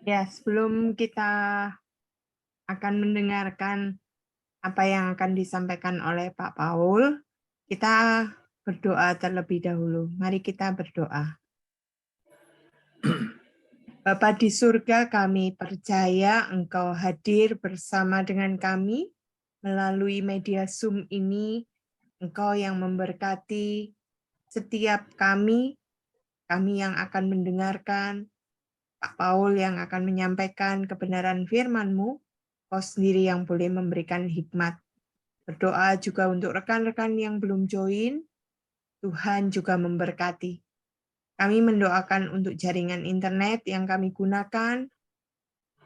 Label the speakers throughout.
Speaker 1: Ya, sebelum kita akan mendengarkan apa yang akan disampaikan oleh Pak Paul, kita berdoa terlebih dahulu. Mari kita berdoa. Bapa di surga, kami percaya Engkau hadir bersama dengan kami melalui media Zoom ini. Engkau yang memberkati setiap kami yang akan mendengarkan, Pak Paul yang akan menyampaikan kebenaran firman-Mu, Kau sendiri yang boleh memberikan hikmat. Berdoa juga untuk rekan-rekan yang belum join, Tuhan juga memberkati. Kami mendoakan untuk jaringan internet yang kami gunakan,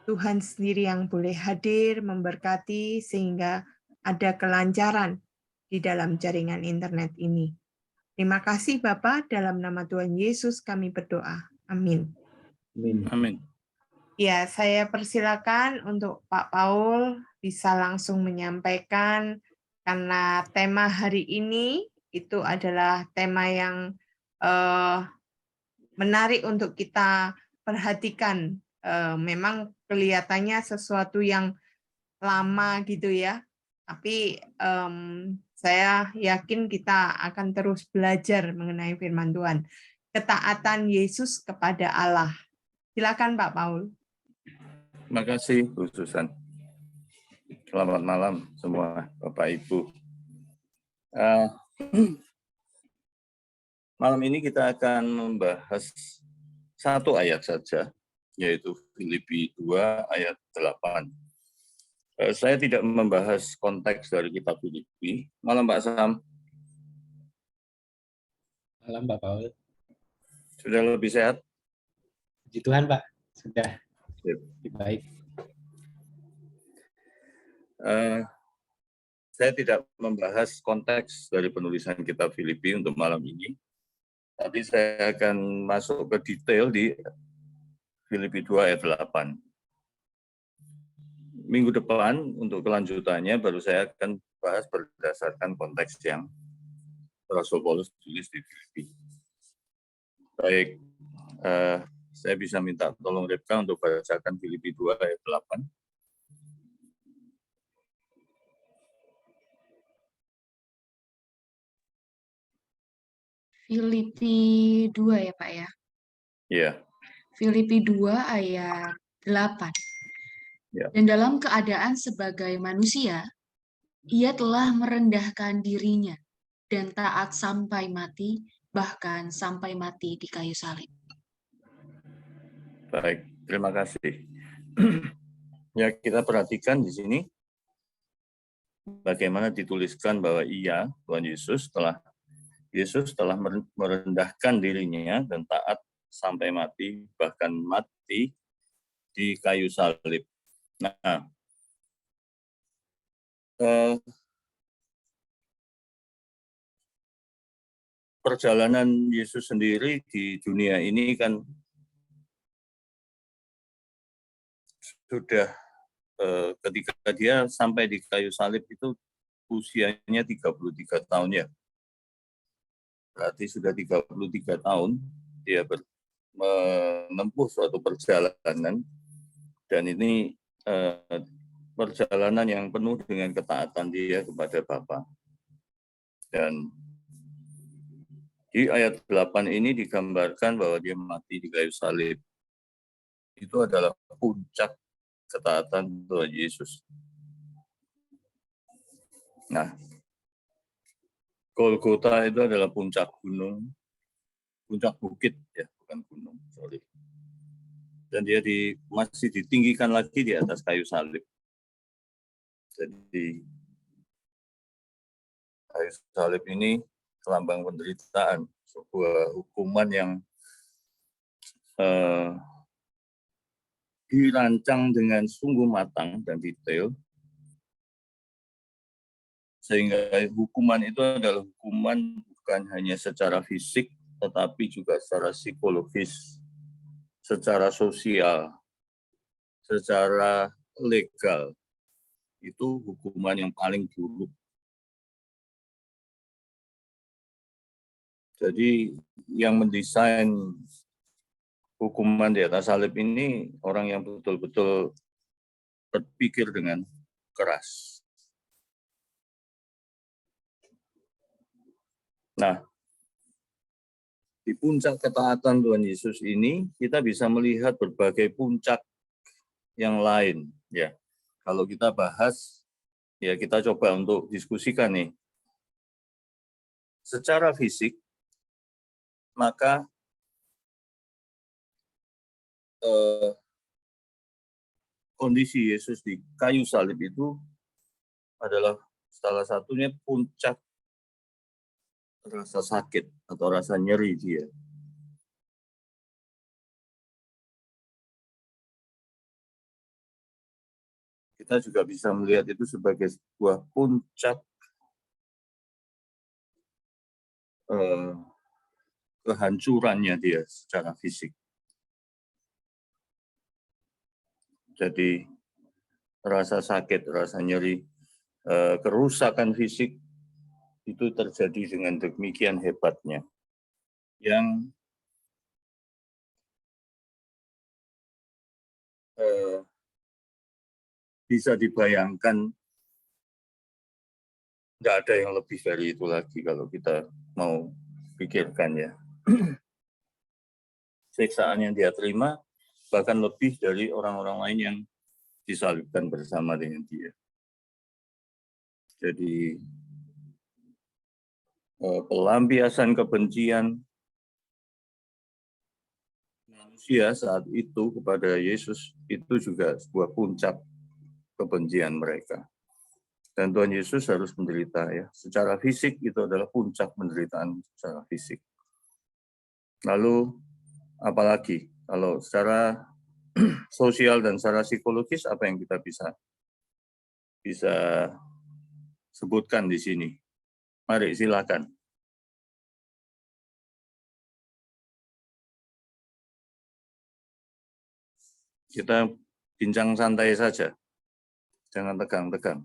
Speaker 1: Tuhan sendiri yang boleh hadir, memberkati, sehingga ada kelancaran di dalam jaringan internet ini. Terima kasih Bapak, dalam nama Tuhan Yesus kami berdoa. Amin.
Speaker 2: Amin.
Speaker 1: Ya, saya persilakan untuk Pak Paul bisa langsung menyampaikan, karena tema hari ini itu adalah tema yang menarik untuk kita perhatikan. Memang kelihatannya sesuatu yang lama gitu ya, tapi saya yakin kita akan terus belajar mengenai firman Tuhan. Ketaatan Yesus kepada Allah. Silakan Pak Paul.
Speaker 2: Terima kasih Bu Susan. Selamat malam semua Bapak Ibu. Malam ini kita akan membahas satu ayat saja, yaitu Filipi 2 ayat 8. Saya tidak membahas konteks dari kitab Filipi. Malam Pak Sam.
Speaker 3: Malam Pak Paul.
Speaker 2: Sudah lebih sehat?
Speaker 3: Puji Tuhan Pak, sudah lebih baik.
Speaker 2: Saya tidak membahas konteks dari penulisan kitab Filipi untuk malam ini, tapi saya akan masuk ke detail di Filipi 2 ayat 8. Minggu depan untuk kelanjutannya baru saya akan bahas berdasarkan konteks yang Rasul Paulus tulis di Filipi. Baik, saya bisa minta tolong Rebka untuk bacakan Filipi 2 ayat 8.
Speaker 4: Filipi 2 ya Pak ya?
Speaker 2: Iya.
Speaker 4: Filipi 2 ayat 8.
Speaker 2: Ya.
Speaker 4: Dan dalam keadaan sebagai manusia, ia telah merendahkan dirinya dan taat sampai mati, bahkan sampai mati di kayu salib.
Speaker 2: Baik, terima kasih. Ya, kita perhatikan di sini bagaimana dituliskan bahwa Tuhan Yesus telah merendahkan dirinya dan taat sampai mati, bahkan mati di kayu salib. Nah, perjalanan Yesus sendiri di dunia ini kan sudah ketika dia sampai di kayu salib itu usianya 33 tahun ya. Berarti sudah 33 tahun dia menempuh suatu perjalanan, dan ini perjalanan yang penuh dengan ketaatan dia kepada Bapa. Dan di ayat 8 ini digambarkan bahwa dia mati di kayu salib. Itu adalah puncak ketaatan Tuhan Yesus. Nah, Golgota itu adalah puncak gunung, puncak bukit ya, bukan gunung, sorry. Dan dia masih ditinggikan lagi di atas kayu salib. Jadi kayu salib ini lambang penderitaan, sebuah hukuman yang dirancang dengan sungguh matang dan detail, sehingga hukuman itu adalah hukuman bukan hanya secara fisik, tetapi juga secara psikologis, secara sosial, secara legal. Itu hukuman yang paling buruk. Jadi yang mendesain hukuman di atas salib ini orang yang betul-betul berpikir dengan keras. Nah, di puncak ketaatan Tuhan Yesus ini kita bisa melihat berbagai puncak yang lain. Ya, kalau kita bahas, ya kita coba untuk diskusikan nih. Secara fisik, maka kondisi Yesus di kayu salib itu adalah salah satunya puncak rasa sakit atau rasa nyeri dia. Kita juga bisa melihat itu sebagai sebuah puncak kehancurannya dia secara fisik. Jadi rasa sakit, rasa nyeri, kerusakan fisik itu terjadi dengan demikian hebatnya. Yang bisa dibayangkan tidak ada yang lebih dari itu lagi kalau kita mau pikirkan ya. Siksaan yang dia terima bahkan lebih dari orang-orang lain yang disalibkan bersama dengan dia. Jadi pelampiasan kebencian manusia saat itu kepada Yesus itu juga sebuah puncak kebencian mereka. Dan Tuhan Yesus harus menderita ya. Secara fisik itu adalah puncak penderitaan secara fisik. Lalu apalagi kalau secara sosial dan secara psikologis apa yang kita bisa sebutkan di sini? Mari silakan. Kita bincang santai saja. Jangan tegang-tegang.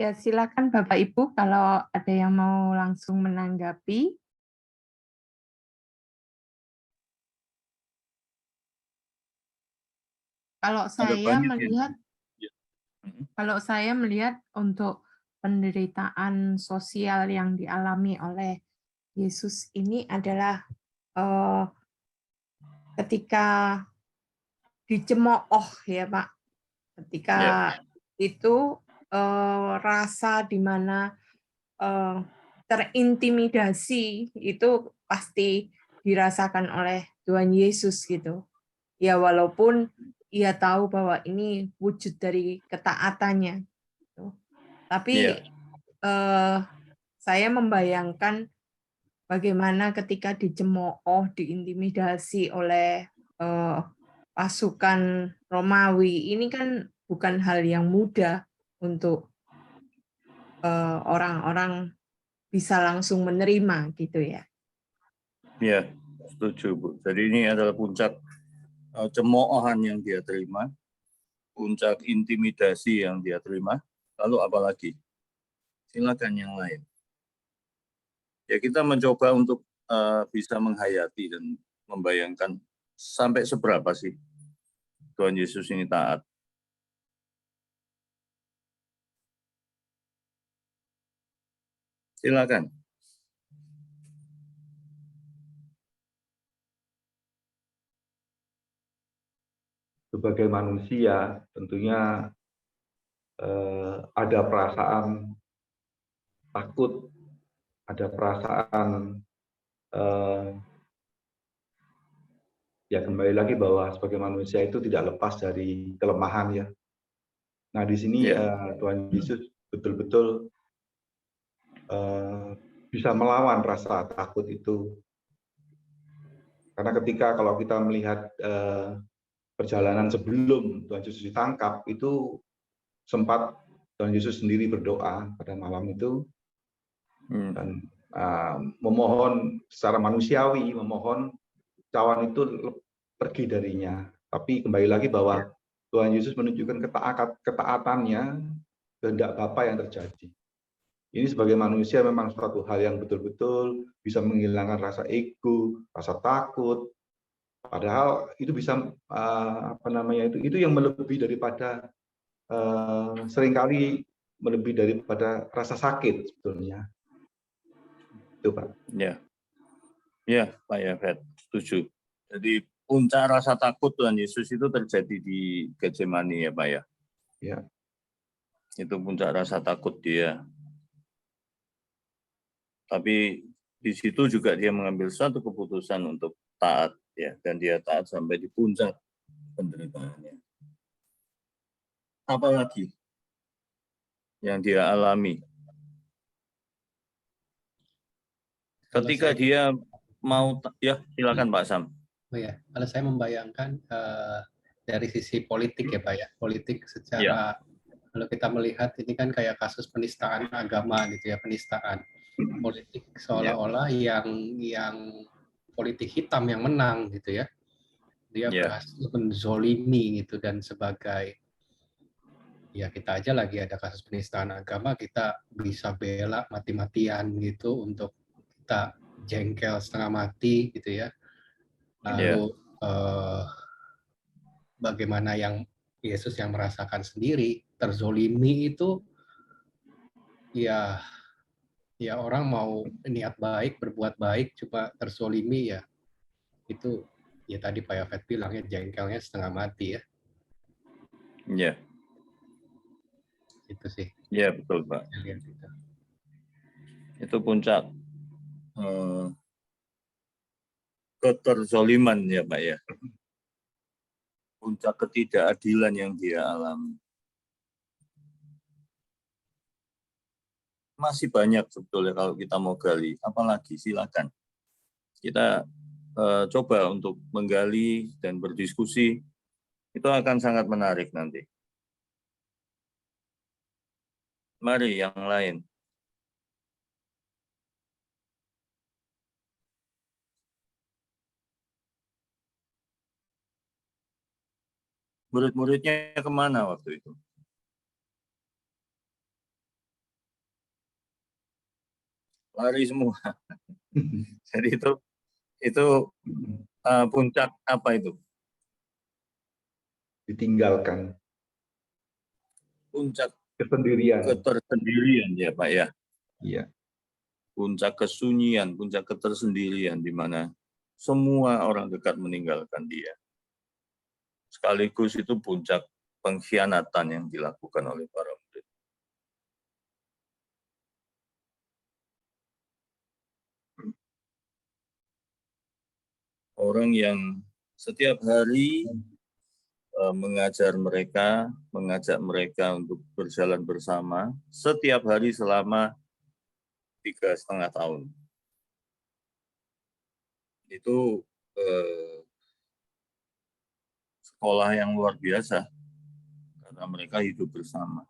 Speaker 1: Ya, silakan Bapak Ibu kalau ada yang mau langsung menanggapi. Kalau saya melihat untuk penderitaan sosial yang dialami oleh Yesus ini adalah ketika dicemooh ya Pak, ketika itu rasa di mana terintimidasi itu pasti dirasakan oleh Tuhan Yesus gitu. Ya walaupun ia tahu bahwa ini wujud dari ketaatannya, gitu. Tapi saya membayangkan bagaimana ketika dicemooh, diintimidasi oleh pasukan Romawi, ini kan bukan hal yang mudah untuk orang-orang bisa langsung menerima gitu ya.
Speaker 2: Ya, setuju Bu. Jadi ini adalah puncak cemoohan yang dia terima, puncak intimidasi yang dia terima, lalu apalagi? Silakan yang lain. Ya kita mencoba untuk bisa menghayati dan membayangkan sampai seberapa sih Tuhan Yesus ini taat. Silakan.
Speaker 5: Sebagai manusia tentunya ada perasaan takut, ada perasaan ya kembali lagi bahwa sebagai manusia itu tidak lepas dari kelemahan ya. Nah di sini Tuhan Yesus betul-betul bisa melawan rasa takut itu. Karena ketika kalau kita melihat perjalanan sebelum Tuhan Yesus ditangkap itu sempat Tuhan Yesus sendiri berdoa pada malam itu dan memohon secara manusiawi, memohon cawan itu pergi darinya. Tapi kembali lagi bahwa Tuhan Yesus menunjukkan ketaatannya kehendak Bapa yang terjadi. Ini sebagai manusia memang suatu hal yang betul-betul bisa menghilangkan rasa ego, rasa takut. Padahal itu bisa itu yang melebihi daripada seringkali melebihi daripada rasa sakit sebetulnya. Itu Pak.
Speaker 2: Ya, ya Pak Yafet, setuju. Jadi puncak rasa takut Tuhan Yesus itu terjadi di Getsemani ya Pak ya.
Speaker 5: Ya.
Speaker 2: Itu puncak rasa takut dia. Tapi di situ juga dia mengambil suatu keputusan untuk taat ya, dan dia taat sampai di puncak penderitaannya. Apalagi yang dia alami ketika dia mau, ya silakan Pak Sam.
Speaker 3: Oh ya, kalau saya membayangkan dari sisi politik ya Pak ya, politik secara kalau kita melihat ini kan kayak kasus penistaan agama gitu ya, penistaan politik seolah-olah yang politik hitam yang menang gitu ya, dia berhasil menzolimi gitu, dan sebagai ya kita aja lagi ada kasus penistaan agama, kita bisa bela mati-matian gitu untuk kita jengkel setengah mati gitu ya. Lalu bagaimana yang Yesus yang merasakan sendiri terzolimi itu, ya orang mau niat baik, berbuat baik, coba terzolimi ya itu ya tadi Pak Yafet bilangnya jengkelnya setengah mati ya.
Speaker 2: Iya.
Speaker 3: Itu sih.
Speaker 2: Iya betul Pak. Itu puncak keterzoliman ya Pak ya. Puncak ketidakadilan yang dia alami. Masih banyak sebetulnya kalau kita mau gali, apalagi silakan. Kita coba untuk menggali dan berdiskusi, itu akan sangat menarik nanti. Mari yang lain. Murid-muridnya kemana waktu itu? Lari semua. Jadi itu puncak apa itu?
Speaker 5: Ditinggalkan.
Speaker 2: Puncak
Speaker 5: ketersendirian
Speaker 2: ya Pak ya.
Speaker 5: Iya.
Speaker 2: Puncak kesunyian, puncak ketersendirian di mana semua orang dekat meninggalkan dia. Sekaligus itu puncak pengkhianatan yang dilakukan oleh para murid. Orang yang setiap hari mengajak mereka untuk berjalan bersama setiap hari selama 3,5 tahun. Itu sekolah yang luar biasa karena mereka hidup bersama.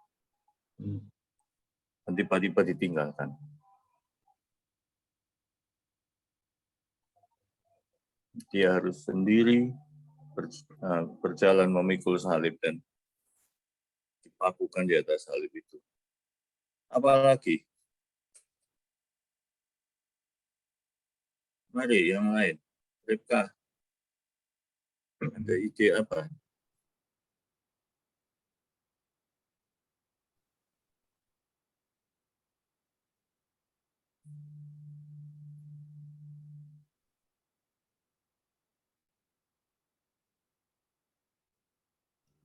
Speaker 2: Dan tiba-tiba ditinggalkan. Dia harus sendiri berjalan memikul salib dan dipakukan di atas salib itu. Apalagi? Mari yang lain. Ripka, ada ide apa?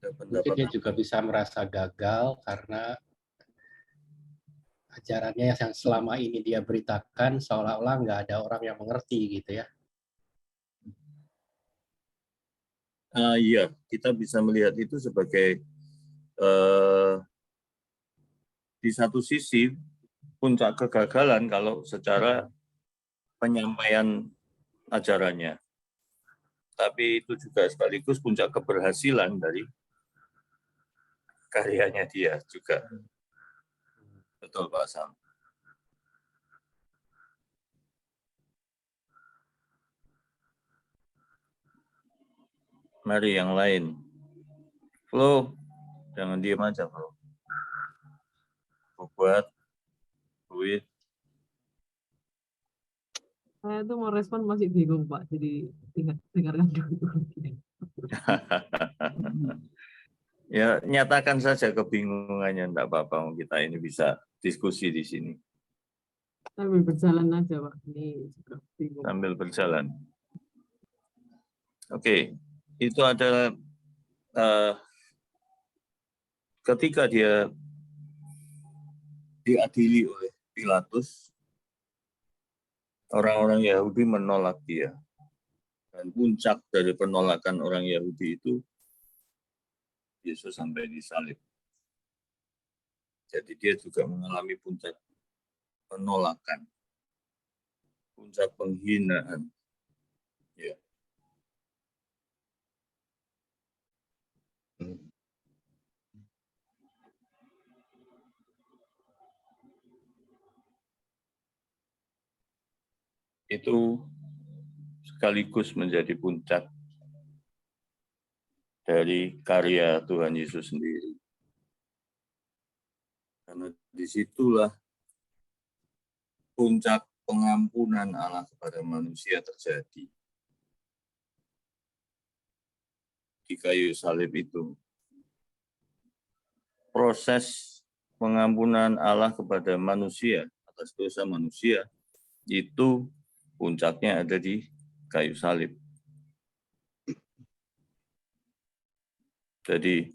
Speaker 3: Mungkin dia juga bisa merasa gagal karena ajarannya yang selama ini dia beritakan seolah-olah nggak ada orang yang mengerti gitu ya.
Speaker 2: Iya, kita bisa melihat itu sebagai di satu sisi puncak kegagalan kalau secara penyampaian ajarannya. Tapi itu juga sekaligus puncak keberhasilan dari karyanya dia juga. Betul Pak Sam. Mari yang lain. Flo, jangan diam aja Flo. Buat Wid.
Speaker 6: Saya tuh mau respon masih bingung Pak, jadi dengarkan dulu.
Speaker 2: Ya, nyatakan saja kebingungannya, enggak apa-apa, kita ini bisa diskusi di sini
Speaker 6: Sambil berjalan aja Pak, ini juga bingung.
Speaker 2: sambil berjalan. Oke, itu adalah ketika dia diadili oleh Pilatus, orang-orang Yahudi menolak dia. Dan puncak dari penolakan orang Yahudi itu, Yesus sampai disalib. Jadi dia juga mengalami puncak penolakan, puncak penghinaan. Ya. Itu sekaligus menjadi puncak dari karya Tuhan Yesus sendiri. Karena disitulah puncak pengampunan Allah kepada manusia terjadi. Di kayu salib itu. Proses pengampunan Allah kepada manusia, atas dosa manusia, itu puncaknya ada di kayu salib. Jadi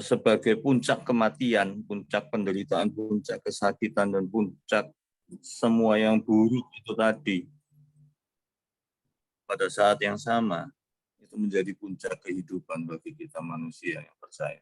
Speaker 2: sebagai puncak kematian, puncak penderitaan, puncak kesakitan, dan puncak semua yang buruk itu tadi, pada saat yang sama, itu menjadi puncak kehidupan bagi kita manusia yang percaya.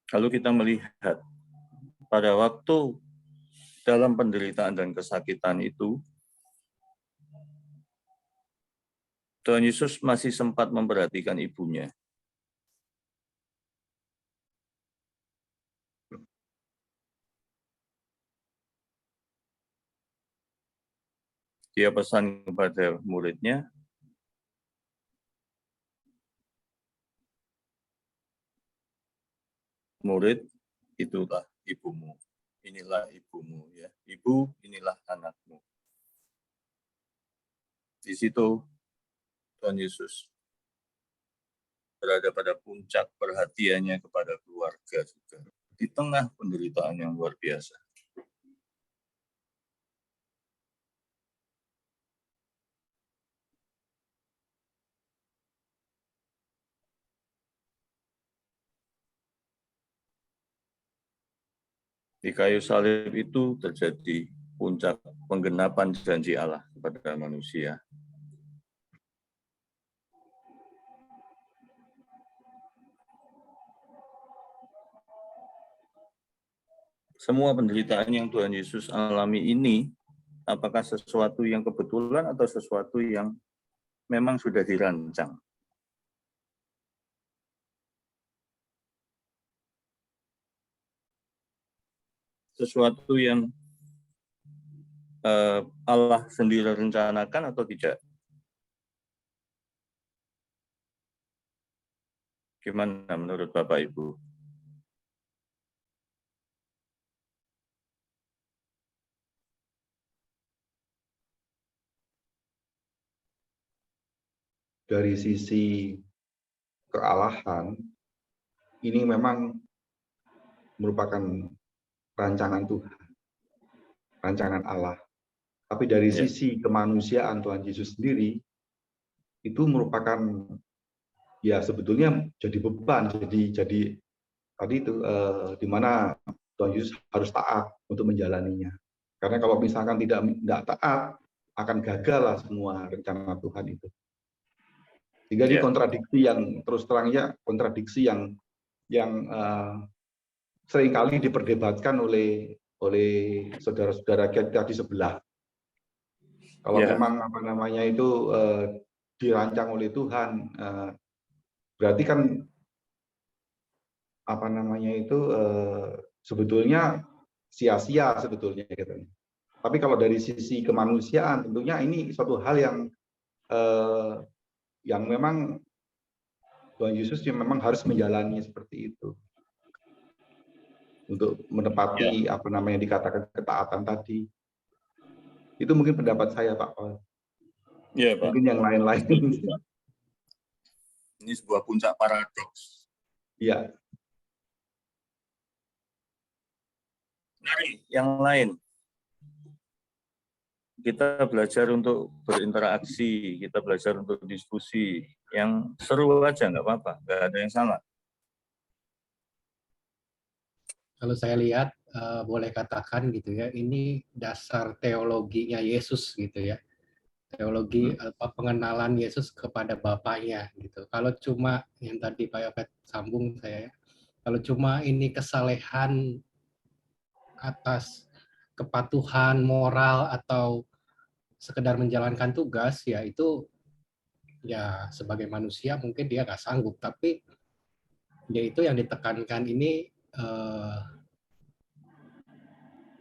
Speaker 2: Kalau kita melihat pada waktu dalam penderitaan dan kesakitan itu, Tuhan Yesus masih sempat memperhatikan ibunya. Dia pesan kepada muridnya, murid, itulah ibumu. Inilah ibumu, ya. Ibu, inilah anakmu. Di situ Tuhan Yesus berada pada puncak perhatiannya kepada keluarga juga. Di tengah penderitaan yang luar biasa. Di kayu salib itu terjadi puncak penggenapan janji Allah kepada manusia. Semua penderitaan yang Tuhan Yesus alami ini, apakah sesuatu yang kebetulan atau sesuatu yang memang sudah dirancang? Sesuatu yang Allah sendiri rencanakan atau tidak? Gimana menurut Bapak Ibu?
Speaker 5: Dari sisi kealahan, ini memang merupakan rancangan Tuhan, rancangan Allah. Tapi dari sisi kemanusiaan Tuhan Yesus sendiri, itu merupakan, ya sebetulnya jadi beban, jadi tadi itu di mana Tuhan Yesus harus taat untuk menjalaninya. Karena kalau misalkan tidak taat, akan gagal lah semua rencana Tuhan itu. Sehingga ini kontradiksi yang terus terangnya kontradiksi yang seringkali diperdebatkan oleh saudara-saudara kita di sebelah. Kalau memang apa namanya itu dirancang oleh Tuhan, berarti kan apa namanya itu sebetulnya sia-sia sebetulnya gitu. Tapi kalau dari sisi kemanusiaan tentunya ini suatu hal yang memang Tuhan Yesus yang memang harus menjalani seperti itu untuk menepati apa namanya dikatakan ketaatan tadi. Itu mungkin pendapat saya, Pak Paul.
Speaker 2: Ya, Pak.
Speaker 5: Mungkin yang lain-lain.
Speaker 2: Ini sebuah puncak paradoks.
Speaker 5: Iya.
Speaker 2: Mari yang lain. Kita belajar untuk berinteraksi, kita belajar untuk diskusi. Yang seru aja, nggak apa-apa, nggak ada yang salah.
Speaker 3: Kalau saya lihat, boleh katakan gitu ya, ini dasar teologinya Yesus gitu ya. Teologi pengenalan Yesus kepada Bapaknya gitu. Kalau cuma yang tadi Pak Yofet sambung saya, kalau cuma ini kesalehan atas kepatuhan moral atau sekedar menjalankan tugas, ya itu ya sebagai manusia mungkin dia nggak sanggup, tapi ya itu yang ditekankan ini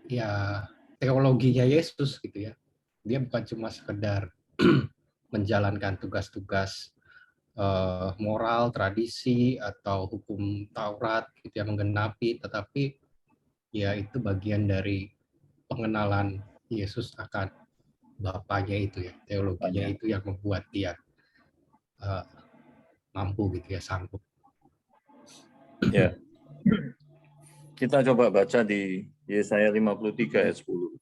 Speaker 3: ya teologinya Yesus gitu ya. Dia bukan cuma sekedar menjalankan tugas-tugas moral, tradisi atau hukum Taurat gitu ya, menggenapi, tetapi ya itu bagian dari pengenalan Yesus akan Bapaknya itu ya, teologinya itu yang membuat dia mampu gitu ya, sanggup.
Speaker 2: Ya. Kita coba baca di Yesaya 53 ayat 10.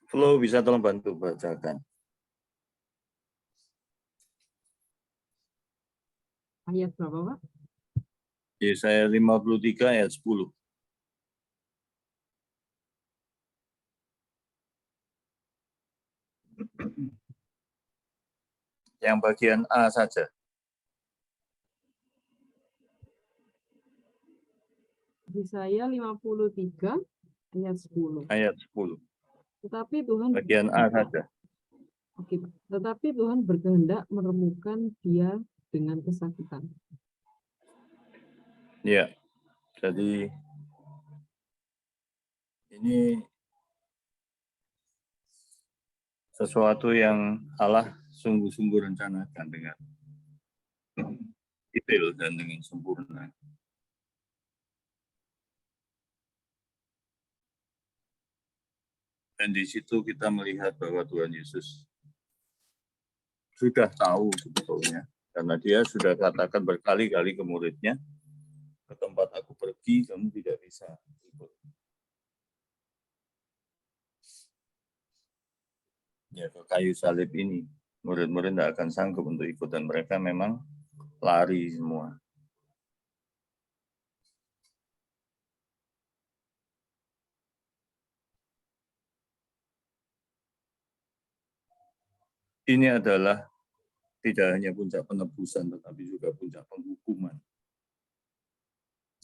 Speaker 2: Flo bisa tolong bantu bacakan.
Speaker 6: Ayat berapa, Pak?
Speaker 2: Yesaya 53 ayat 10. Yang bagian A saja.
Speaker 6: Yesaya 53 ayat 10.
Speaker 2: Ayat 10.
Speaker 6: Tetapi Tuhan
Speaker 2: Bagian A saja.
Speaker 6: Oke, Pak. Tetapi Tuhan berkehendak meremukkan dia dengan kesakitan.
Speaker 2: Ya. Jadi ini sesuatu yang Allah sungguh-sungguh rencanakan dengan detail dan dengan sempurna. Dan di situ kita melihat bahwa Tuhan Yesus sudah tahu sebetulnya, karena dia sudah katakan berkali-kali ke muridnya, ke tempat aku pergi, kamu tidak bisa ikut. Ya, ke kayu salib ini, murid-murid tidak akan sanggup untuk ikut, dan mereka memang lari semua. Ini adalah tidak hanya puncak penebusan, tetapi juga puncak penghukuman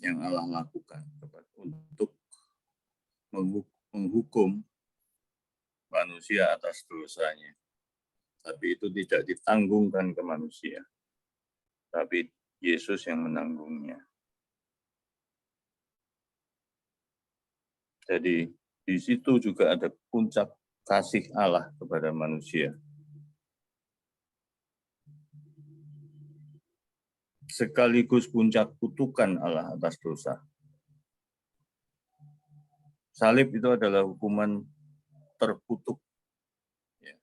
Speaker 2: yang Allah lakukan untuk menghukum manusia atas dosanya. Tapi itu tidak ditanggungkan ke manusia, tapi Yesus yang menanggungnya. Jadi di situ juga ada puncak kasih Allah kepada manusia. Sekaligus puncak kutukan Allah atas dosa. Salib itu adalah hukuman terkutuk. Ya.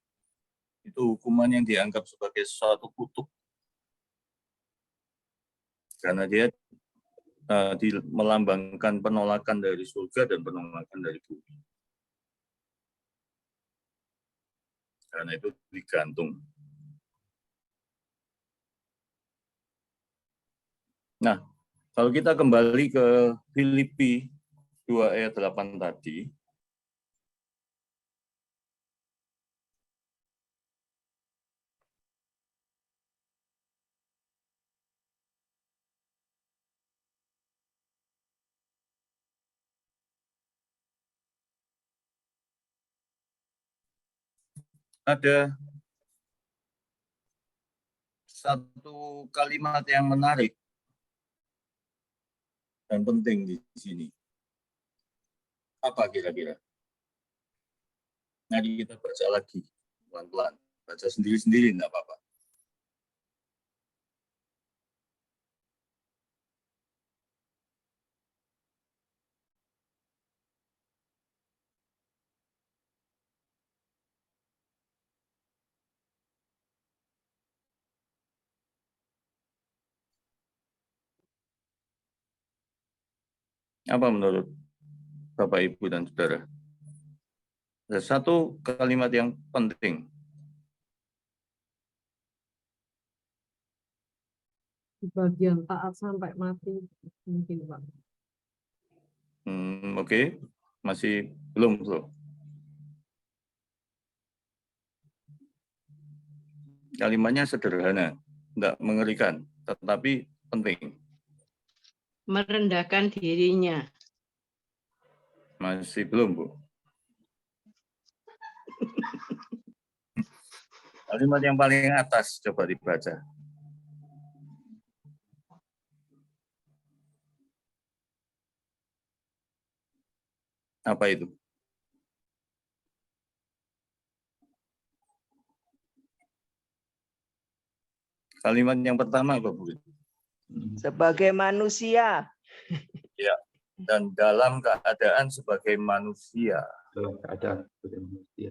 Speaker 2: Itu hukuman yang dianggap sebagai suatu kutuk. Karena dia melambangkan penolakan dari surga dan penolakan dari bumi. Karena itu digantung. Nah, kalau kita kembali ke Filipi 2 ayat 8 tadi, ada satu kalimat yang menarik dan penting di sini. Apa kira-kira? Mari kita baca lagi, pelan-pelan. Baca sendiri-sendiri, enggak apa-apa. Apa menurut Bapak, Ibu, dan Saudara? Ada satu kalimat yang penting.
Speaker 6: Di bagian taat sampai mati mungkin Pak.
Speaker 2: Oke. Masih belum. Kalimatnya sederhana, tidak mengerikan, tetapi penting.
Speaker 7: Merendahkan dirinya.
Speaker 2: Masih belum, Bu. Kalimat yang paling atas coba dibaca. Apa itu? Kalimat yang pertama apa, Bu?
Speaker 7: Sebagai manusia.
Speaker 2: Ya, dan dalam keadaan sebagai manusia.
Speaker 5: Dalam keadaan sebagai manusia.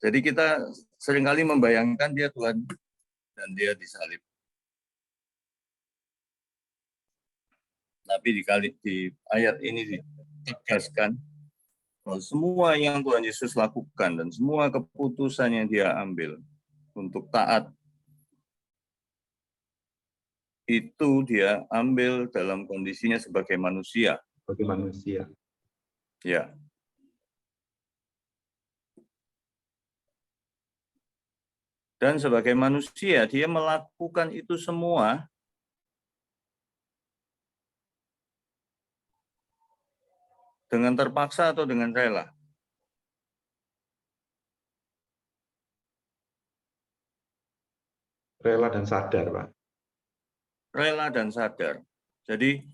Speaker 2: Jadi kita seringkali membayangkan dia Tuhan dan dia disalib. Tapi di ayat ini ditegaskan bahwa semua yang Tuhan Yesus lakukan dan semua keputusan yang dia ambil untuk taat, itu dia ambil dalam kondisinya sebagai manusia.
Speaker 5: Sebagai manusia.
Speaker 2: Ya. Dan sebagai manusia, dia melakukan itu semua dengan terpaksa atau dengan rela.
Speaker 5: Rela dan sadar, Pak.
Speaker 2: Rela dan sadar. Jadi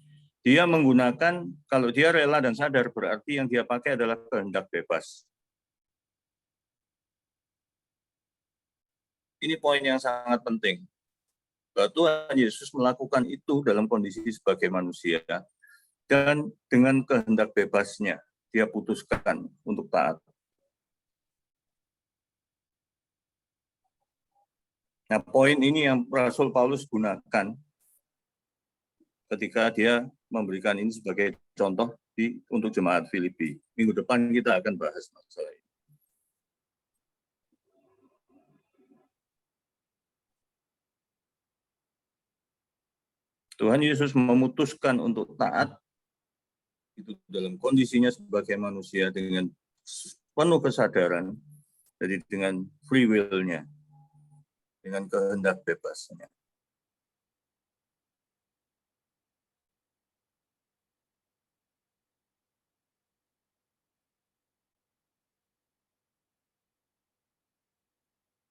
Speaker 2: dia menggunakan, kalau dia rela dan sadar, berarti yang dia pakai adalah kehendak bebas. Ini poin yang sangat penting. Bahwa Tuhan Yesus melakukan itu dalam kondisi sebagai manusia, dan dengan kehendak bebasnya, dia putuskan untuk taat. Nah, poin ini yang Rasul Paulus gunakan ketika dia memberikan ini sebagai contoh untuk jemaat Filipi. Minggu depan kita akan bahas masalah ini. Tuhan Yesus memutuskan untuk taat itu dalam kondisinya sebagai manusia dengan penuh kesadaran, jadi dengan free will-nya, dengan kehendak bebasnya.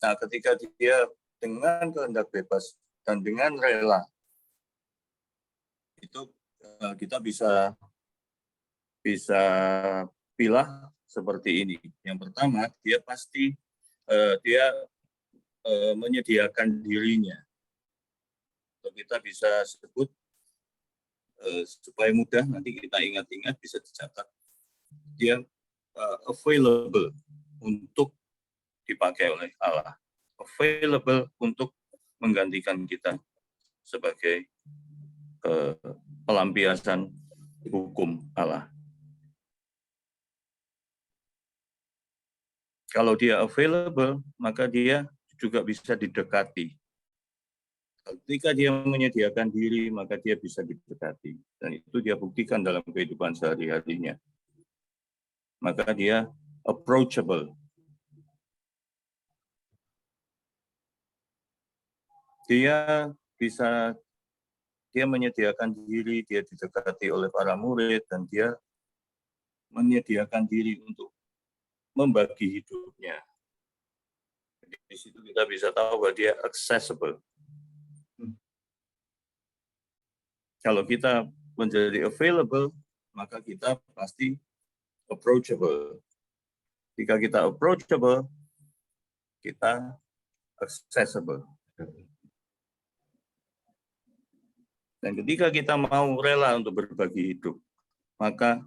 Speaker 2: Nah, ketika dia dengan kehendak bebas dan dengan rela, itu kita bisa pilih seperti ini. Yang pertama, dia pasti menyediakan dirinya. Atau kita bisa sebut supaya mudah nanti kita ingat-ingat bisa dicatat. Dia available untuk dipakai oleh Allah. Available untuk menggantikan kita sebagai pelampiasan hukum Allah. Kalau dia available, maka dia juga bisa didekati. Ketika dia menyediakan diri, maka dia bisa didekati. Dan itu dia buktikan dalam kehidupan sehari-harinya. Maka dia approachable. Dia menyediakan diri, dia didekati oleh para murid, dan dia menyediakan diri untuk membagi hidupnya. Di situ kita bisa tahu bahwa dia accessible. Kalau kita menjadi available, maka kita pasti approachable. Jika kita approachable, kita accessible. Dan ketika kita mau rela untuk berbagi hidup, maka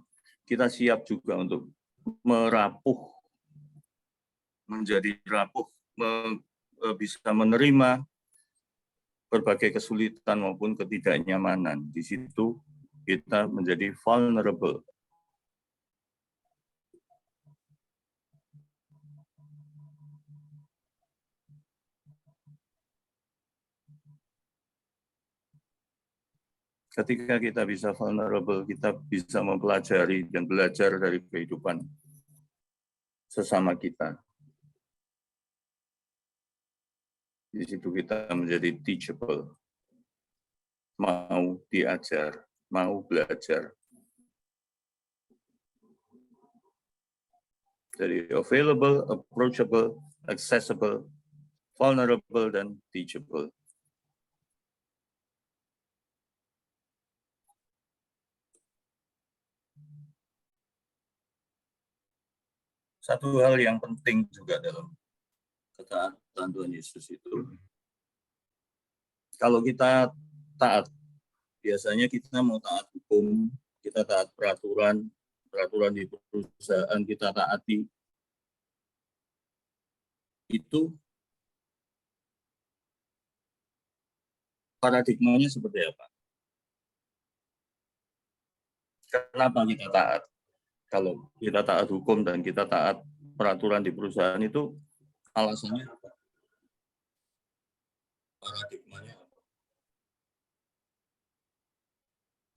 Speaker 2: kita siap juga untuk merapuh, menjadi rapuh, bisa menerima berbagai kesulitan maupun ketidaknyamanan. Di situ kita menjadi vulnerable. Ketika kita bisa vulnerable, kita bisa mempelajari dan belajar dari kehidupan sesama kita. Di situ kita menjadi teachable, mau diajar, mau belajar. Jadi available, approachable, accessible, vulnerable, dan teachable. Satu hal yang penting juga dalam ketaatan Tuhan Yesus itu, kalau kita taat, biasanya kita mau taat hukum, kita taat peraturan di perusahaan kita taati, itu paradigmanya seperti apa? Kenapa kita taat? Kalau kita taat hukum dan kita taat peraturan di perusahaan itu alasannya apa? Paradigmanya apa?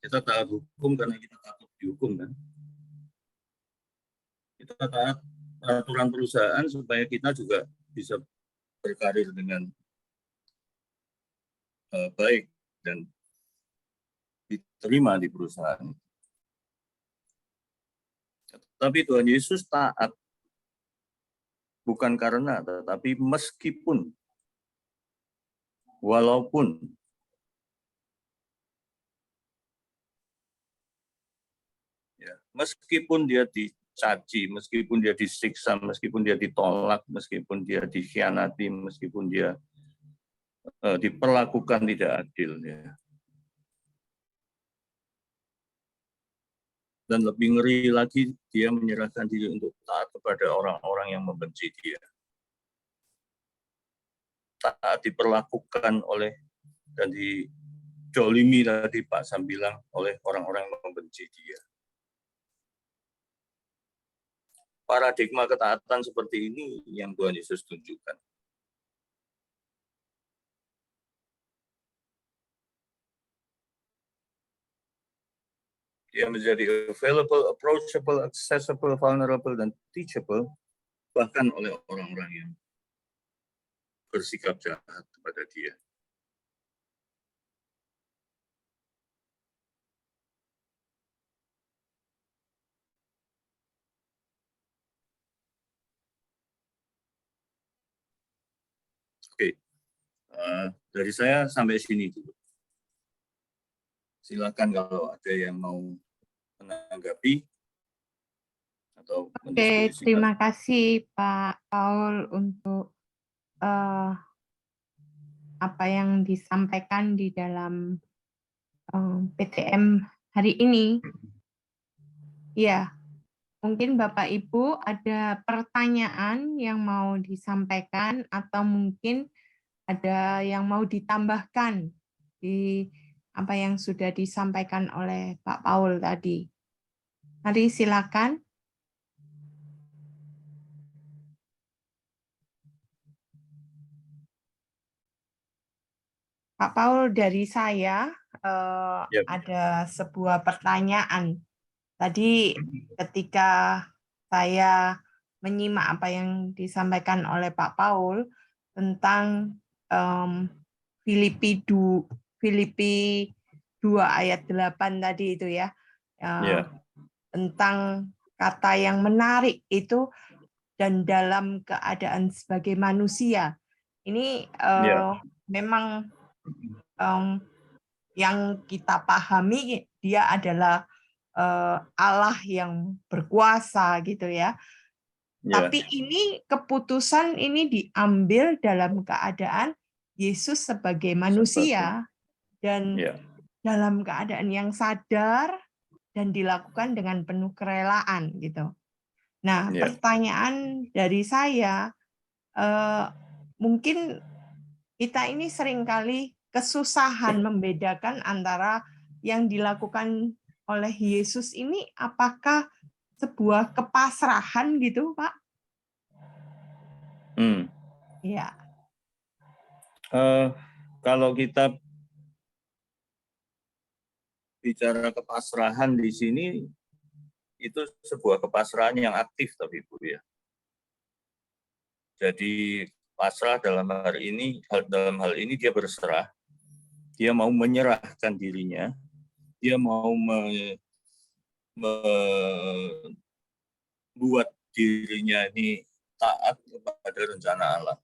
Speaker 2: Kita taat hukum karena kita takut dihukum, kan? Kita taat peraturan perusahaan supaya kita juga bisa berkarir dengan baik dan diterima di perusahaan. Tapi Tuhan Yesus taat bukan karena, tetapi meskipun, walaupun. Ya, meskipun dia dicaci, meskipun dia disiksa, meskipun dia ditolak, meskipun dia dikhianati, meskipun dia diperlakukan tidak adil. Ya. Dan lebih ngeri lagi, dia menyerahkan diri untuk taat kepada orang-orang yang membenci dia. Taat diperlakukan oleh dan dijolimi tadi Pak Sam bilang oleh orang-orang yang membenci dia. Paradigma ketaatan seperti ini yang Tuhan Yesus tunjukkan. Dia menjadi available, approachable, accessible, vulnerable, dan teachable, bahkan oleh orang-orang yang bersikap jahat kepada dia. Oke, dari saya sampai sini dulu. Silakan kalau ada yang mau menanggapi atau
Speaker 1: Oke,
Speaker 2: mendiskusikan.
Speaker 1: terima kasih Pak Paul untuk apa yang disampaikan di dalam PTM hari ini. Ya, mungkin Bapak Ibu ada pertanyaan yang mau disampaikan atau mungkin ada yang mau ditambahkan di apa yang sudah disampaikan oleh Pak Paul tadi. Mari silakan. Pak Paul, dari saya ada sebuah pertanyaan. Tadi ketika saya menyimak apa yang disampaikan oleh Pak Paul tentang Filipi 2 ayat 8 tadi itu ya, tentang kata yang menarik itu dan dalam keadaan sebagai manusia. Ini memang yang kita pahami dia adalah Allah yang berkuasa gitu ya. Tapi ini keputusan ini diambil dalam keadaan Yesus sebagai manusia dan dalam keadaan yang sadar dan dilakukan dengan penuh kerelaan gitu. Nah, pertanyaan dari saya, mungkin kita ini seringkali kesusahan membedakan antara yang dilakukan oleh Yesus ini apakah sebuah kepasrahan gitu, Pak? Ya.
Speaker 2: Kalau kita bicara kepasrahan di sini, itu sebuah kepasrahan yang aktif, tapi Bu ya. Jadi pasrah dalam hal ini dia berserah, dia mau menyerahkan dirinya, dia mau membuat dirinya ini taat kepada rencana Allah.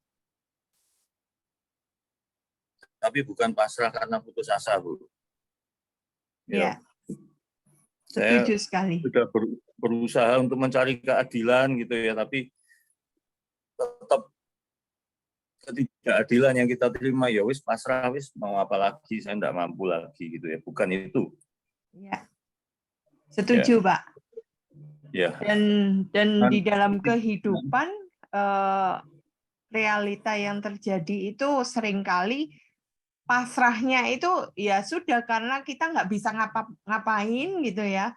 Speaker 2: Tapi bukan pasrah karena putus asa, Bu.
Speaker 1: Ya. Setuju sekali.
Speaker 2: Sudah berusaha untuk mencari keadilan gitu ya, tapi tetap ketidakadilan yang kita terima ya wis pasrah, wis mau apa lagi, saya tidak mampu lagi gitu ya, bukan itu.
Speaker 1: Ya. Setuju, Pak.
Speaker 2: Ya.
Speaker 1: Dan di dalam kehidupan realita yang terjadi itu seringkali pasrahnya itu ya sudah karena kita nggak bisa ngapain gitu ya,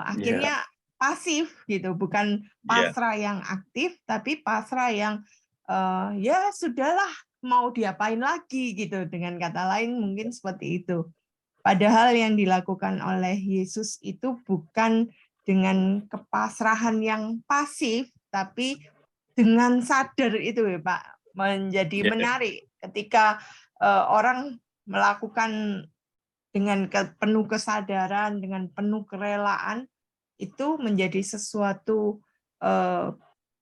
Speaker 1: akhirnya pasif gitu, bukan pasrah yang aktif tapi pasrah yang ya sudahlah mau diapain lagi gitu, dengan kata lain mungkin seperti itu. Padahal yang dilakukan oleh Yesus itu bukan dengan kepasrahan yang pasif, tapi dengan sadar itu ya Pak, menjadi menarik ketika orang melakukan dengan penuh kesadaran, dengan penuh kerelaan, itu menjadi sesuatu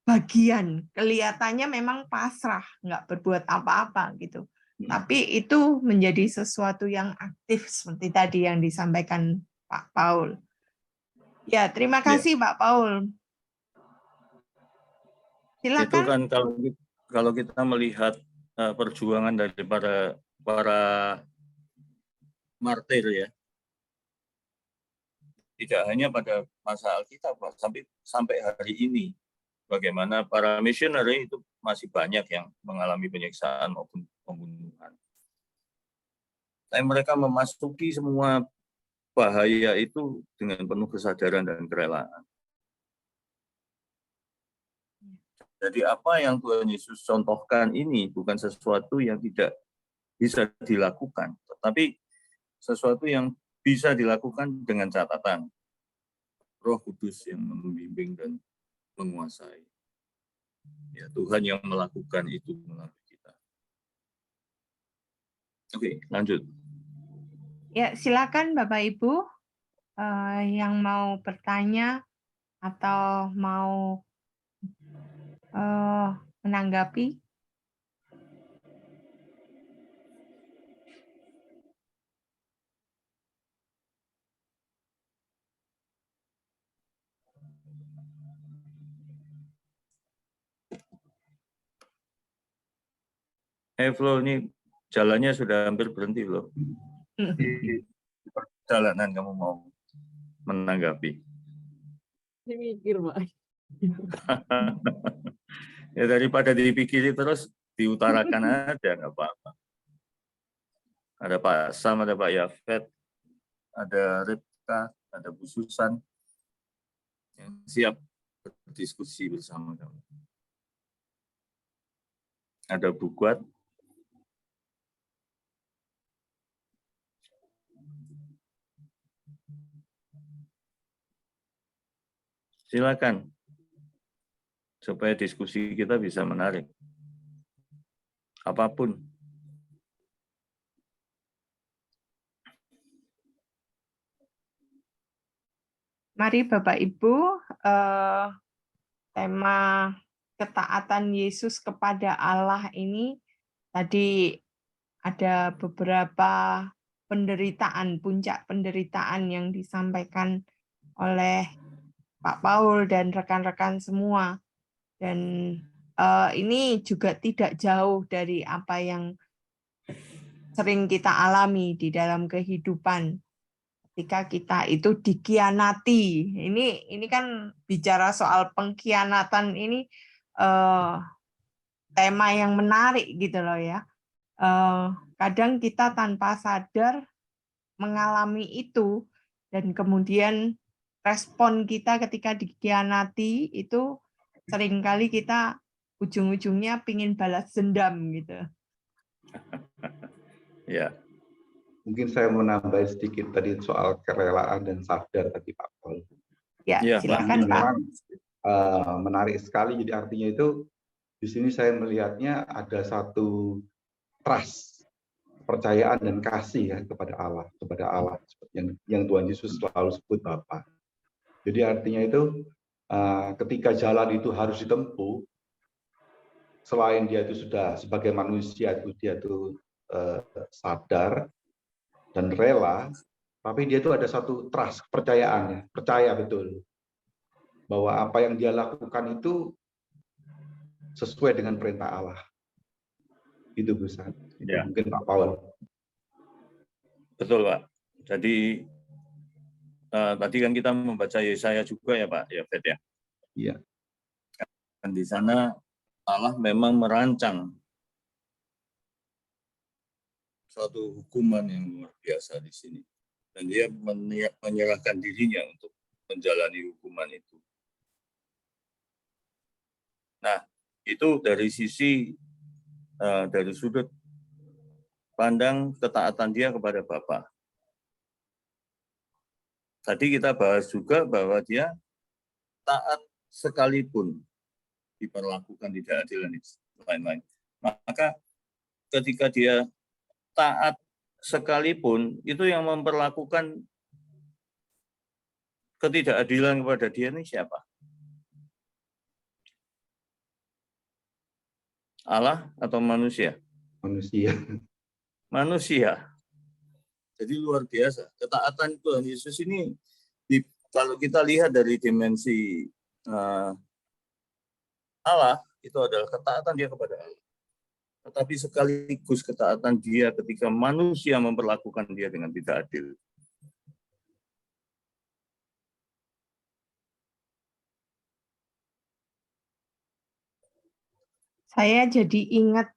Speaker 1: bagian. Kelihatannya memang pasrah, nggak berbuat apa-apa gitu. Tapi itu menjadi sesuatu yang aktif seperti tadi yang disampaikan Pak Paul. Ya, terima kasih Pak Paul. Silakan.
Speaker 2: Itu kan kalau kita melihat perjuangan dari para martir ya, tidak hanya pada masa Alkitab, sampai hari ini, bagaimana para misioneri itu masih banyak yang mengalami penyiksaan maupun pembunuhan. Tapi mereka memasuki semua bahaya itu dengan penuh kesadaran dan kerelaan. Jadi apa yang Tuhan Yesus contohkan ini bukan sesuatu yang tidak bisa dilakukan, tetapi sesuatu yang bisa dilakukan dengan catatan Roh Kudus yang membimbing dan menguasai. Ya, Tuhan yang melakukan itu melalui kita. Oke, lanjut.
Speaker 1: Ya, silakan Bapak Ibu yang mau bertanya atau mau menanggapi.
Speaker 2: Flo, ini jalannya sudah hampir berhenti loh. Di perjalanan kamu mau menanggapi?
Speaker 6: Saya mikir, Pak.
Speaker 2: Ya daripada dipikiri terus diutarakan aja, nggak apa-apa. Ada Pak Sam, ada Pak Yafet, ada Ripka, ada Bu Susan yang siap berdiskusi bersama kamu. Ada Bu Kuat. Silakan, supaya diskusi kita bisa menarik. Apapun.
Speaker 1: Mari Bapak Ibu, tema ketaatan Yesus kepada Allah ini tadi ada beberapa penderitaan, puncak penderitaan yang disampaikan oleh Pak Paul dan rekan-rekan semua. Dan ini juga tidak jauh dari apa yang sering kita alami di dalam kehidupan. Ketika kita itu dikhianati, ini kan bicara soal pengkhianatan ini tema yang menarik gitu loh ya. Kadang kita tanpa sadar mengalami itu dan kemudian respon kita ketika dikhianati itu seringkali kita ujung-ujungnya pingin balas dendam gitu.
Speaker 2: Ya.
Speaker 5: Mungkin saya mau nambahin sedikit tadi soal kerelaan dan sadar tadi Pak Paul.
Speaker 1: Ya, silakan Pak.
Speaker 5: Memang menarik sekali. Jadi artinya itu di sini saya melihatnya ada satu trust, kepercayaan dan kasih ya kepada Allah seperti yang Tuhan Yesus selalu sebut Bapa. Jadi artinya itu ketika jalan itu harus ditempuh, selain dia itu sudah sebagai manusia dia itu sadar dan rela, tapi dia itu ada satu trust, kepercayaan, percaya betul bahwa apa yang dia lakukan itu sesuai dengan perintah Allah. Itu besar.
Speaker 2: Ya.
Speaker 5: Mungkin Pak Paul.
Speaker 2: Betul Pak. Jadi tadi kan kita membaca Yesaya juga ya Pak, ya Fed ya.
Speaker 5: Iya.
Speaker 2: Dan di sana Allah memang merancang suatu hukuman yang luar biasa di sini. Dan dia menyerahkan dirinya untuk menjalani hukuman itu. Nah, itu dari sisi, dari sudut pandang ketaatan dia kepada Bapa. Tadi kita bahas juga bahwa dia taat sekalipun diperlakukan tidak adil dan lain-lain. Maka ketika dia taat sekalipun, itu yang memperlakukan ketidakadilan kepada dia ini siapa? Allah atau manusia?
Speaker 5: Manusia.
Speaker 2: Manusia. Jadi luar biasa. Ketaatan Tuhan Yesus ini, kalau kita lihat dari dimensi Allah, itu adalah ketaatan dia kepada Allah. Tetapi sekaligus ketaatan dia ketika manusia memperlakukan dia dengan tidak adil.
Speaker 1: Saya jadi ingat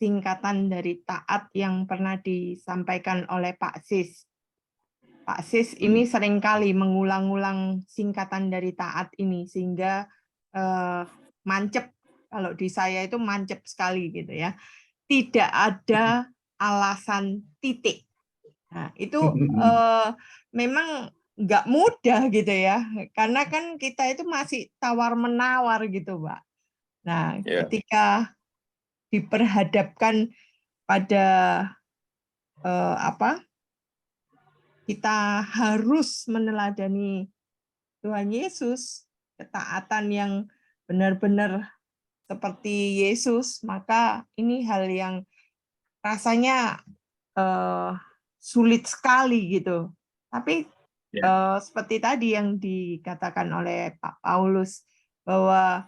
Speaker 1: singkatan dari taat yang pernah disampaikan oleh Pak Sis. Pak Sis ini seringkali mengulang-ulang singkatan dari taat ini sehingga mancep, kalau di saya itu mancep sekali gitu ya. Tidak ada alasan titik. Nah, itu memang nggak mudah gitu ya, karena kan kita itu masih tawar-menawar gitu, Pak. Nah, ketika diperhadapkan pada kita harus meneladani Tuhan Yesus, ketaatan yang benar-benar seperti Yesus, maka ini hal yang rasanya sulit sekali gitu. Tapi seperti tadi yang dikatakan oleh Pak Paulus, bahwa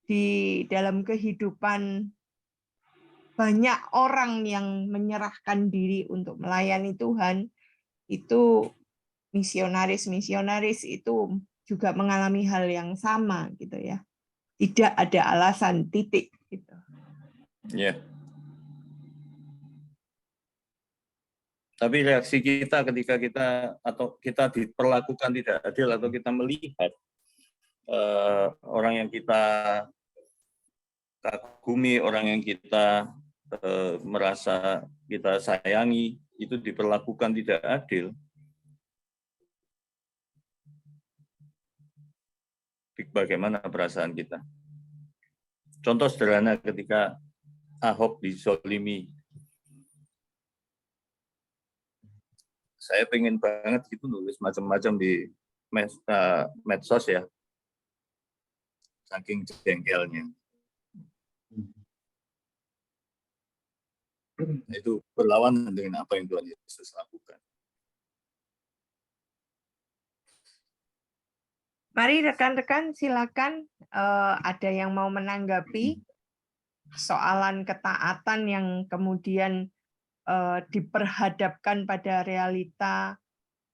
Speaker 1: di dalam kehidupan banyak orang yang menyerahkan diri untuk melayani Tuhan, itu misionaris itu juga mengalami hal yang sama gitu ya. Tidak ada alasan titik gitu.
Speaker 2: Ya. Tapi reaksi kita ketika kita diperlakukan tidak adil atau kita melihat orang yang kita kagumi, orang yang kita merasa kita sayangi itu diperlakukan tidak adil, bagaimana perasaan kita? Contoh sederhana ketika Ahok dizolimi, saya pengen banget gitu nulis macam-macam di medsos ya. saking jengkelnya. Itu berlawanan dengan apa yang Tuhan Yesus lakukan.
Speaker 1: Mari rekan-rekan silakan ada yang mau menanggapi soalan ketaatan yang kemudian diperhadapkan pada realita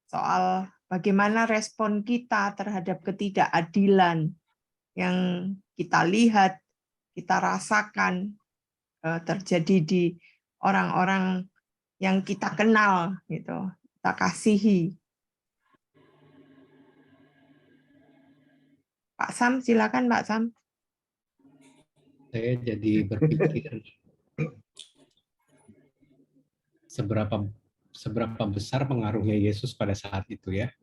Speaker 1: soal bagaimana respon kita terhadap ketidakadilan yang kita lihat, kita rasakan terjadi di orang-orang yang kita kenal, gitu, kita kasihi. Pak Sam, silakan Pak Sam.
Speaker 3: Saya jadi berpikir seberapa besar pengaruhnya Yesus pada saat itu ya.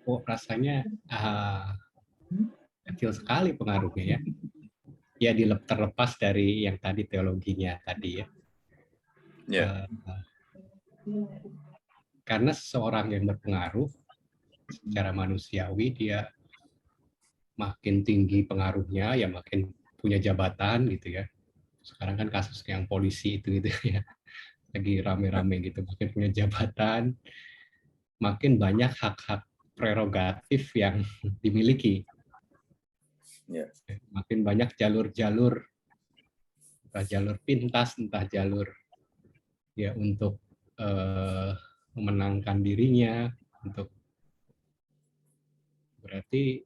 Speaker 3: Oh, rasanya kecil sekali pengaruhnya ya. Ya terlepas dari yang tadi teologinya tadi ya.
Speaker 2: Ya.
Speaker 3: Karena seseorang yang berpengaruh secara manusiawi dia makin tinggi pengaruhnya ya makin punya jabatan gitu ya. Sekarang kan kasus yang polisi itu gitu ya. Lagi rame-rame gitu, makin punya jabatan, makin banyak hak-hak prerogatif yang dimiliki.
Speaker 2: Ya.
Speaker 3: Makin banyak jalur-jalur, entah jalur pintas, entah jalur ya untuk memenangkan dirinya, untuk berarti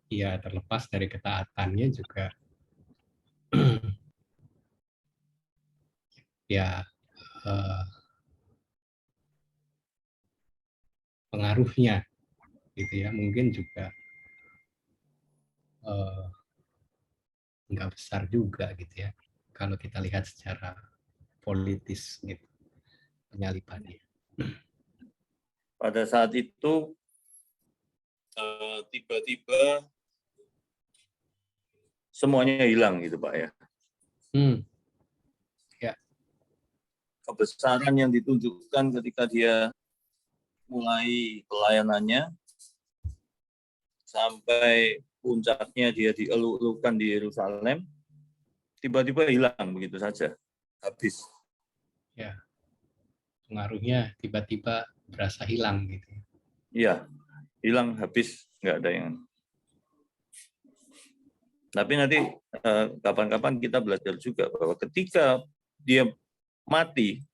Speaker 3: ya terlepas dari ketaatannya juga ya pengaruhnya gitu ya mungkin juga nggak besar juga gitu ya kalau kita lihat secara politis gitu penyalipannya.
Speaker 2: Pada saat itu tiba-tiba semuanya hilang gitu Pak ya.
Speaker 3: Ya.
Speaker 2: Kebesaran yang ditunjukkan ketika dia mulai pelayanannya sampai puncaknya dia dieluk-elukan di Yerusalem, tiba-tiba hilang begitu saja, habis.
Speaker 3: Ya, pengaruhnya tiba-tiba berasa hilang gitu.
Speaker 2: Iya, hilang habis, nggak ada yang. Tapi nanti kapan-kapan kita belajar juga bahwa ketika dia mati,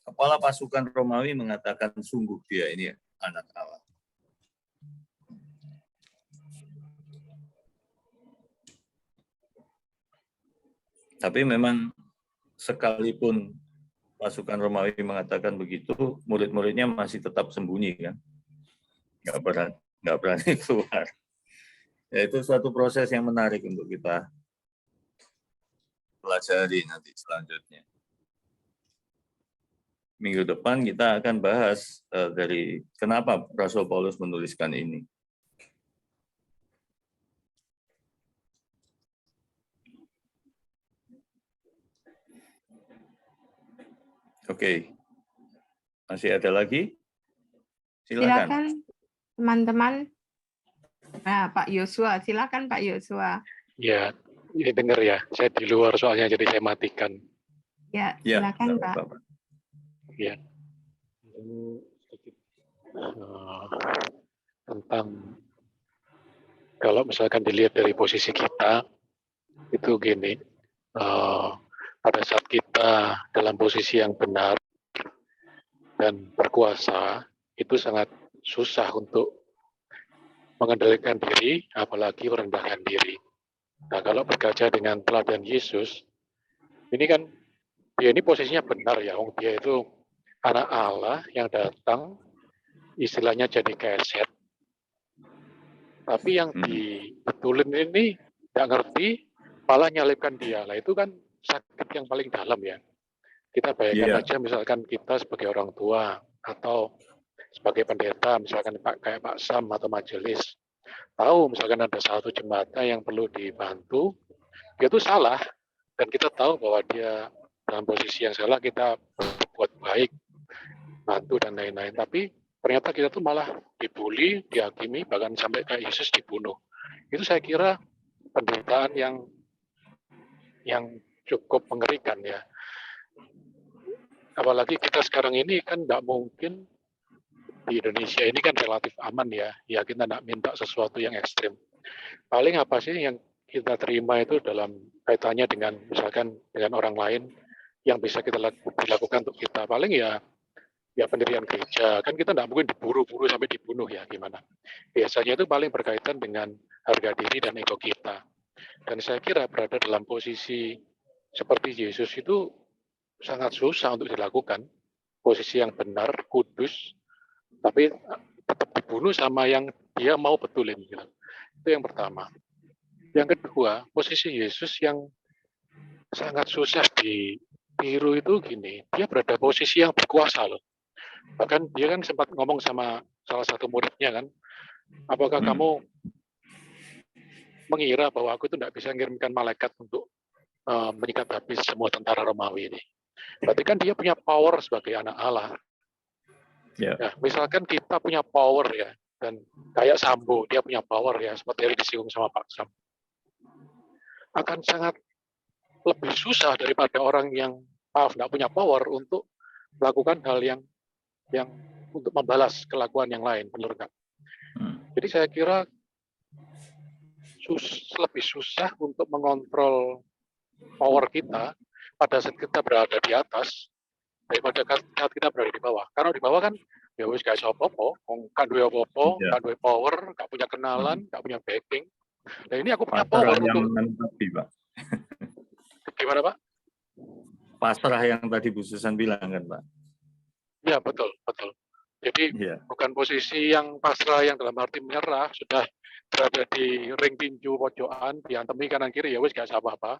Speaker 2: kepala pasukan Romawi mengatakan sungguh dia ini anak Allah. Tapi memang sekalipun pasukan Romawi mengatakan begitu, murid-muridnya masih tetap sembunyi kan, nggak berani keluar. Ya, itu suatu proses yang menarik untuk kita pelajari nanti selanjutnya. Minggu depan kita akan bahas dari kenapa Rasul Paulus menuliskan ini. Oke. Masih ada lagi?
Speaker 1: Silakan teman-teman. Nah, Pak Yosua, silakan Pak Yosua.
Speaker 8: Ya, ini dengar ya. Saya di luar soalnya jadi saya matikan.
Speaker 1: Ya, silakan Pak.
Speaker 8: Ya. Tentang kalau misalkan dilihat dari posisi kita itu gini. Pada saat kita dalam posisi yang benar dan berkuasa, itu sangat susah untuk mengendalikan diri, apalagi merendahkan diri. Nah, kalau berkaca dengan teladan Yesus, ini kan dia ini posisinya benar ya, dia itu anak Allah yang datang, istilahnya jadi keset. Tapi yang dibetulin ini nggak ngerti, malah nyalipkan dia. Nah, itu kan sakit yang paling dalam ya. Kita bayangkan aja misalkan kita sebagai orang tua atau sebagai pendeta, misalkan kayak Pak Sam atau majelis, tahu misalkan ada satu jemaat yang perlu dibantu, dia itu salah, dan kita tahu bahwa dia dalam posisi yang salah, kita berbuat baik, bantu dan lain-lain. Tapi ternyata kita tuh malah dibully, dihakimi, bahkan sampai kayak Yesus dibunuh. Itu saya kira penderitaan yang cukup mengerikan ya. Apalagi kita sekarang ini kan nggak mungkin, di Indonesia ini kan relatif aman ya. Ya kita nggak minta sesuatu yang ekstrim. Paling apa sih yang kita terima itu dalam kaitannya dengan misalkan dengan orang lain yang bisa kita dilakukan untuk kita. Paling ya pendirian gereja. Kan kita nggak mungkin diburu-buru sampai dibunuh ya gimana. Biasanya itu paling berkaitan dengan harga diri dan ego kita. Dan saya kira berada dalam posisi seperti Yesus itu sangat susah untuk dilakukan. Posisi yang benar, kudus, tapi tetap dibunuh sama yang dia mau betulin. Gitu. Itu yang pertama. Yang kedua, posisi Yesus yang sangat susah ditiru itu gini, dia berada posisi yang berkuasa loh. Bahkan dia kan sempat ngomong sama salah satu muridnya kan, apakah kamu mengira bahwa aku itu tidak bisa mengirimkan malaikat untuk menyikat habis semua tentara Romawi ini. Berarti kan dia punya power sebagai anak Allah.
Speaker 2: Ya.
Speaker 8: Nah, misalkan kita punya power ya, dan kayak Sambo, dia punya power ya, seperti yang disinggung sama Pak Sam. Akan sangat lebih susah daripada orang yang nggak punya power untuk melakukan hal yang untuk membalas kelakuan yang lain, benar nggak? Jadi saya kira lebih susah untuk mengontrol power kita pada saat kita berada di atas daripada saat kita berada di bawah. Karena di bawah kan ya wis gak iso apa-apa, kan duwe apa-apa, kan duwe power, gak punya kenalan, gak punya backing. Nah ini aku punya power
Speaker 2: yang
Speaker 8: untuk
Speaker 2: tadi, Pak.
Speaker 8: Gimana, Pak?
Speaker 2: Pasrah yang tadi Bu Susan bilang kan, Pak.
Speaker 8: Ya, betul. Jadi bukan posisi yang pasrah yang dalam arti menyerah, sudah berada di ring tinju pojokan, diantemi kanan kiri, ya wis gak apa-apa.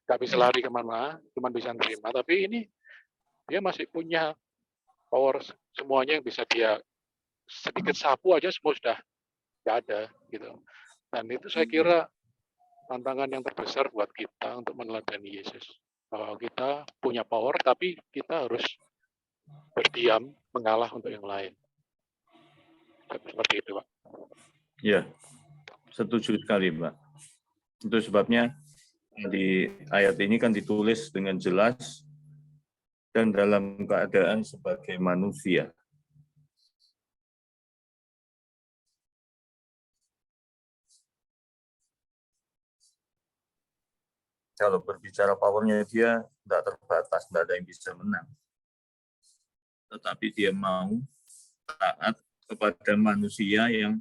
Speaker 8: Gak bisa lari kemana, cuma bisa nerima. Tapi ini dia masih punya power semuanya yang bisa dia sedikit sapu aja semua sudah nggak ada gitu. Dan itu saya kira tantangan yang terbesar buat kita untuk meneladani Yesus. Bahwa kita punya power tapi kita harus berdiam mengalah untuk yang lain. Seperti itu, Pak.
Speaker 2: Ya, setuju sekali, Pak. Itu sebabnya di ayat ini kan ditulis dengan jelas dan dalam keadaan sebagai manusia. Kalau berbicara powernya dia tidak terbatas, tidak ada yang bisa menang. Tetapi dia mau taat kepada manusia yang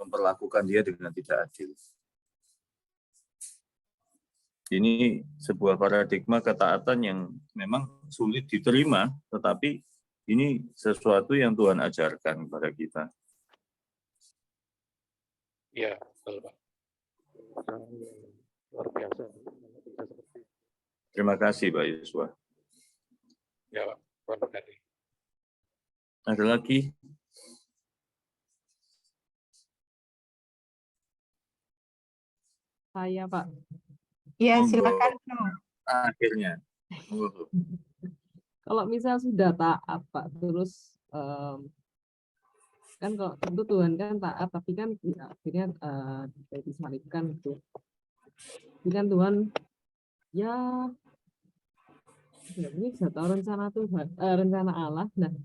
Speaker 2: memperlakukan dia dengan tidak adil. Ini sebuah paradigma ketaatan yang memang sulit diterima, tetapi ini sesuatu yang Tuhan ajarkan kepada kita.
Speaker 8: Iya, betul, Pak. Luar biasa.
Speaker 2: Terima kasih, Pak Yuswa.
Speaker 8: Ya, Pak. Tuhan berkati.
Speaker 2: Ada lagi?
Speaker 6: Saya, Pak.
Speaker 1: Ya, silakan.
Speaker 2: Akhirnya.
Speaker 6: Kalau misal sudah taat, Pak, terus kan kalau tentu Tuhan kan taat, tapi kan akhirnya disalibkan gitu. Jadi kan Tuhan ya ini satu rencana Tuhan, rencana Allah. Nah,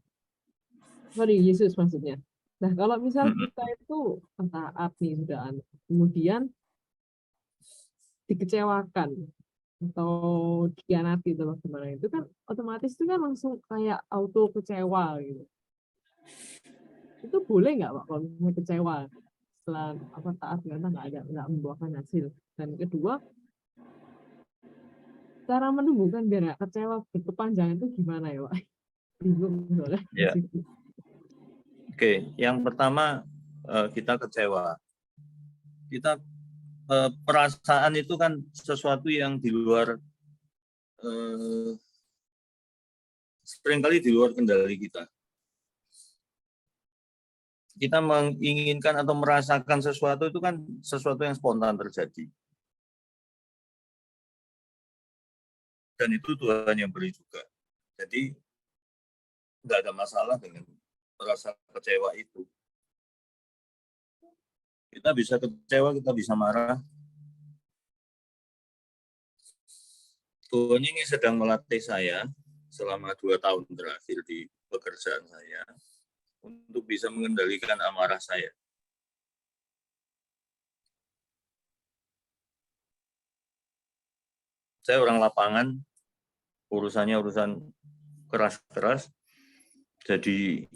Speaker 6: sorry, Yesus maksudnya. Nah, kalau misal kita itu taat nih sudah, kemudian dikecewakan atau dikhianati atau bagaimana, itu kan otomatis itu kan langsung kayak auto kecewa gitu. Itu boleh nggak, Pak, kalau misalnya kecewa setelah taat ternyata nggak membuahkan hasil? Dan kedua, cara menumbuhkan biar nggak kecewa berkepanjangan itu gimana ya, Pak? Bingung soalnya.
Speaker 2: Ya. Oke, yang pertama kita kecewa. Kita perasaan itu kan sesuatu yang di luar, seringkali di luar kendali kita. Kita menginginkan atau merasakan sesuatu itu kan sesuatu yang spontan terjadi. Dan itu Tuhan yang beri juga. Jadi nggak ada masalah dengan rasa kecewa itu. Kita bisa kecewa, kita bisa marah. Tuhan ini sedang melatih saya selama 2 tahun terakhir di pekerjaan saya untuk bisa mengendalikan amarah saya. Saya orang lapangan, urusannya urusan keras-keras, jadi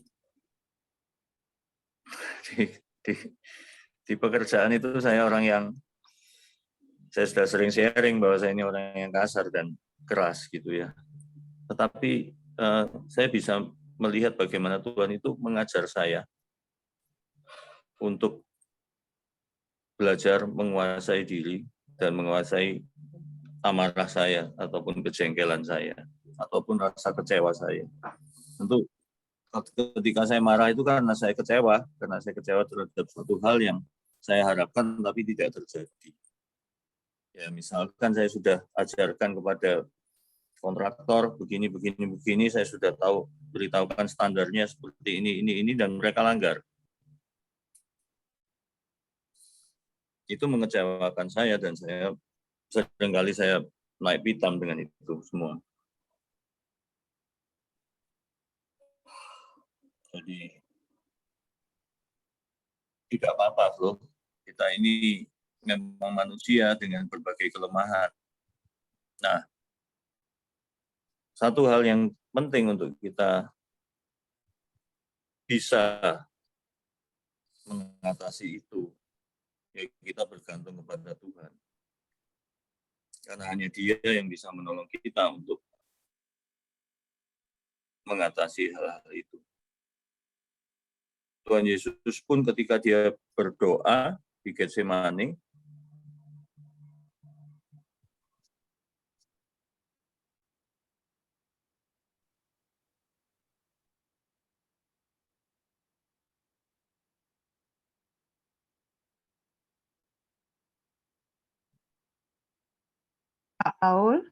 Speaker 2: di pekerjaan itu saya orang yang, saya sudah sering sharing bahwa saya ini orang yang kasar dan keras gitu ya. Tetapi saya bisa melihat bagaimana Tuhan itu mengajar saya untuk belajar menguasai diri dan menguasai amarah saya ataupun kejengkelan saya ataupun rasa kecewa saya. Tentu ketika saya marah itu karena saya kecewa terhadap suatu hal yang saya harapkan tapi tidak terjadi. Ya, misalkan saya sudah ajarkan kepada kontraktor begini, saya sudah beritahukan standarnya seperti ini dan mereka langgar. Itu mengecewakan saya dan saya seringkali saya naik pitam dengan itu semua. Jadi tidak apa-apa loh, kita ini memang manusia dengan berbagai kelemahan. Nah, satu hal yang penting untuk kita bisa mengatasi itu, ya kita bergantung kepada Tuhan. Karena hanya Dia yang bisa menolong kita untuk mengatasi hal-hal itu. Tuhan Yesus pun ketika Dia berdoa di Getsemani,
Speaker 1: Pak Paul,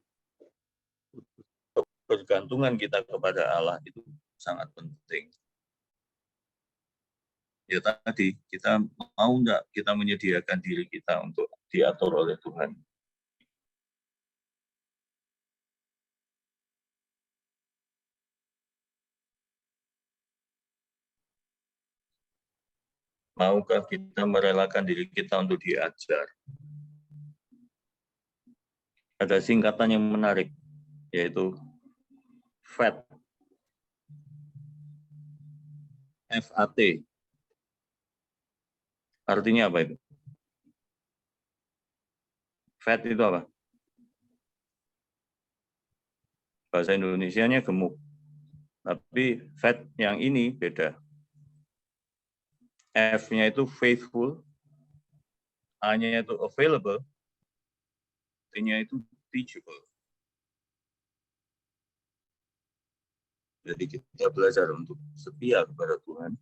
Speaker 2: bergantungan kita kepada Allah itu sangat penting. Ya tadi, kita mau enggak kita menyediakan diri kita untuk diatur oleh Tuhan. Maukah kita merelakan diri kita untuk diajar? Ada singkatan yang menarik, yaitu FAT. FAT. Artinya apa itu? FAT itu apa? Bahasa Indonesianya gemuk. Tapi FAT yang ini beda. F-nya itu faithful, A-nya itu available, T-nya itu teachable. Jadi kita belajar untuk setia kepada Tuhan,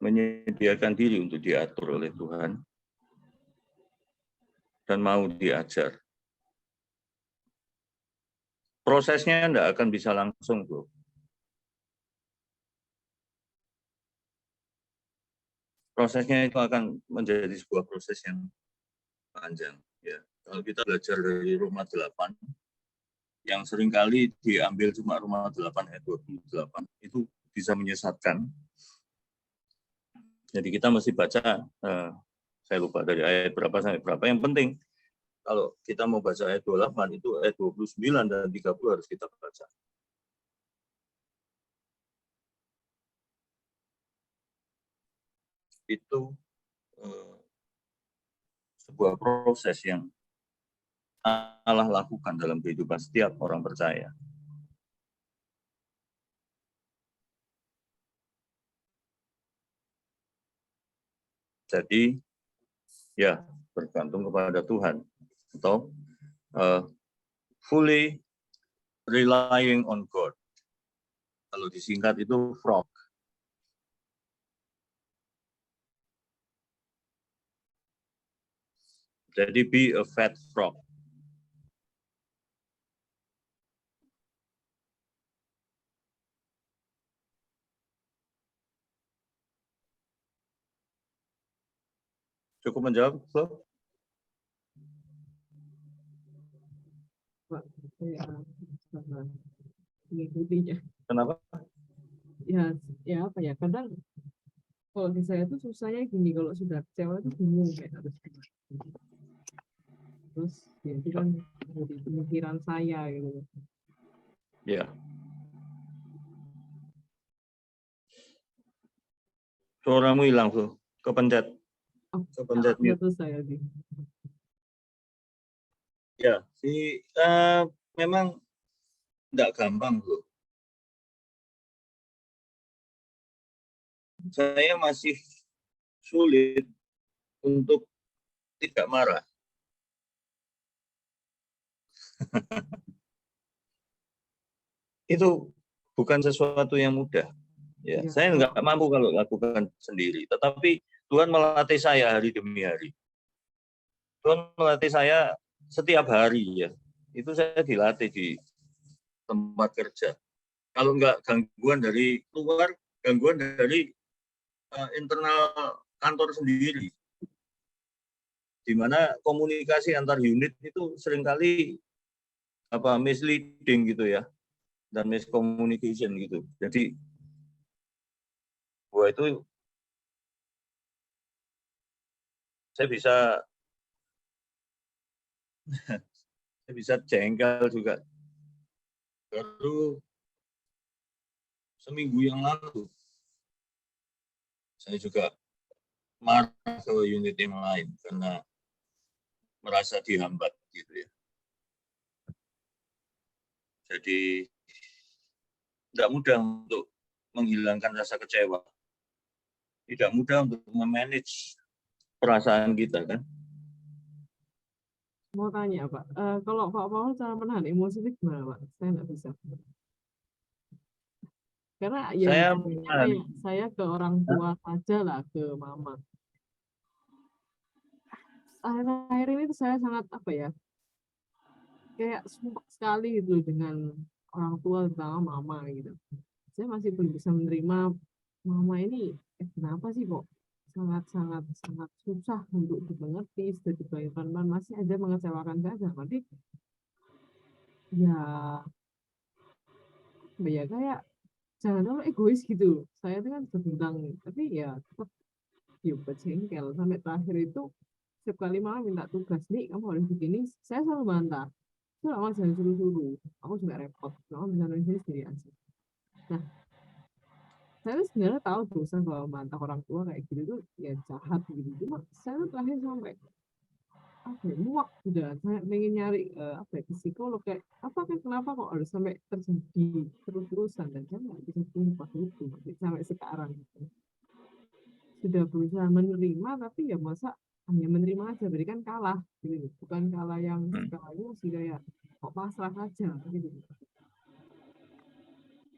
Speaker 2: menyediakan diri untuk diatur oleh Tuhan, dan mau diajar. Prosesnya tidak akan bisa langsung, bro. Prosesnya itu akan menjadi sebuah proses yang panjang. Ya, kalau kita belajar dari Roma 8, yang seringkali diambil cuma Roma 8 ayat 28, itu bisa menyesatkan. Jadi kita mesti baca, saya lupa dari ayat berapa sampai berapa. Yang penting, kalau kita mau baca ayat 28, itu ayat 29 dan 30 harus kita baca. Itu sebuah proses yang Allah lakukan dalam kehidupan setiap orang percaya. Jadi, ya bergantung kepada Tuhan atau fully relying on God. Kalau disingkat itu FROG. Jadi be a fat frog. Cukup menjawab, Flo?
Speaker 6: Pak, saya salah mengikutinya.
Speaker 2: Kenapa?
Speaker 6: Ya apa ya, kadang kalau di saya tuh susahnya gini, kalau sudah kecewa itu bingung kayak harus gimana. Terus ya itu kan jadi pemikiran saya gitu.
Speaker 2: Ya. Suaramu hilang, Flo. Kepencet.
Speaker 6: Oh,
Speaker 2: Kepencet mute.
Speaker 6: itu saya sih.
Speaker 2: Ya, memang tidak gampang, Bro. Saya masih sulit untuk tidak marah. Itu bukan sesuatu yang mudah. Ya, saya nggak mampu kalau lakukan sendiri. Tetapi Tuhan melatih saya hari demi hari. Tuhan melatih saya setiap hari ya. Itu saya dilatih di tempat kerja. Kalau nggak gangguan dari luar, gangguan dari internal kantor sendiri, di mana komunikasi antar unit itu seringkali misleading gitu ya, dan miscommunication gitu. Jadi itu saya bisa jengkel juga. Baru seminggu yang lalu saya juga marah ke unit yang lain karena merasa dihambat gitu ya. Jadi tidak mudah untuk menghilangkan rasa kecewa. Tidak mudah untuk memanage perasaan kita kan.
Speaker 6: Mau tanya Pak, kalau Pak Paul cara menahan emosi itu gimana Pak? Saya nggak bisa. Karena ya saya ke orang tua saja lah, ke mama. Akhir-akhir ini tuh saya sangat kayak sumpah sekali gitu dengan orang tua, terutama mama gitu. Saya masih belum bisa menerima mama ini kenapa sih kok sangat susah untuk dimengerti, sudah dibayarkan masih aja mengecewakan saya. Berarti ya kayak jangan terlalu egois gitu. Saya itu kan bilang, tapi ya tetap jengkel sampai terakhir itu setiap kali mama minta tugas nih kamu harus begini, saya selalu bantah. Itu lama jangan suruh-suruh, aku juga repot, kamu bisa nulis sendiri aja. Nah, saya sebenarnya tahu dosa kalau membantah orang tua kayak gitu tuh ya jahat gitu. Cuma saya terakhir sampai muak sudah, saya pengen nyari ke psikolog kayak kenapa kok harus sampai terjadi terus-terusan, dan saya nggak bisa tumpah itu sampai sekarang gitu. Sudah berusaha menerima tapi ya masa hanya menerima aja, berikan kalah gitu, bukan kalah yang kalah emosi kayak kok pasrah aja gitu.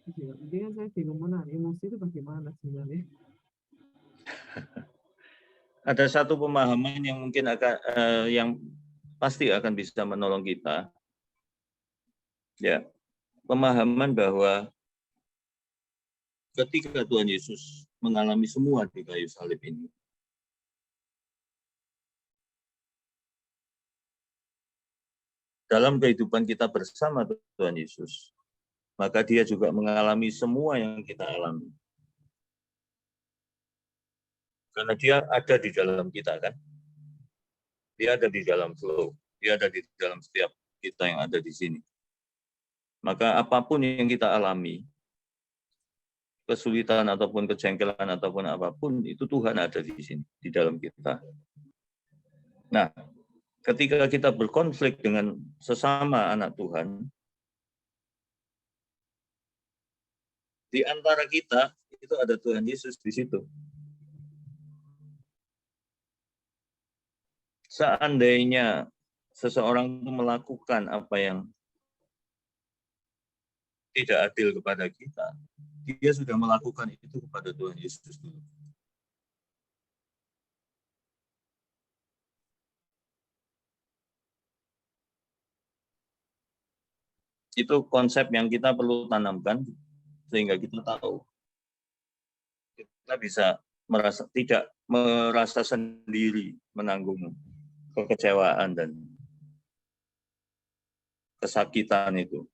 Speaker 6: Jadi kan saya bingung menahan emosi itu bagaimana sebenarnya.
Speaker 2: Ada satu pemahaman yang mungkin yang pasti akan bisa menolong kita. Ya, pemahaman bahwa ketika Tuhan Yesus mengalami semua di kayu salib ini, dalam kehidupan kita bersama Tuhan Yesus, maka dia juga mengalami semua yang kita alami. Karena dia ada di dalam kita kan. Dia ada di dalam flow. Dia ada di dalam setiap kita yang ada di sini. Maka apapun yang kita alami, kesulitan ataupun kejengkelan ataupun apapun, itu Tuhan ada di sini, di dalam kita. Nah, ketika kita berkonflik dengan sesama anak Tuhan, di antara kita, itu ada Tuhan Yesus di situ. Seandainya seseorang itu melakukan apa yang tidak adil kepada kita, dia sudah melakukan itu kepada Tuhan Yesus dulu. Itu konsep yang kita perlu tanamkan sehingga kita tahu. Kita bisa tidak merasa sendiri menanggung kekecewaan dan kesakitan itu.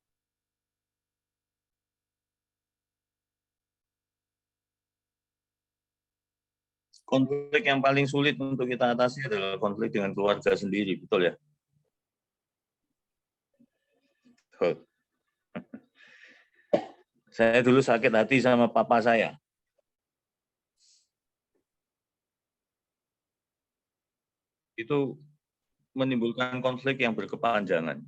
Speaker 2: Konflik yang paling sulit untuk kita atasi adalah konflik dengan keluarga sendiri, betul ya? Betul. Saya dulu sakit hati sama papa saya. Itu menimbulkan konflik yang berkepanjangan.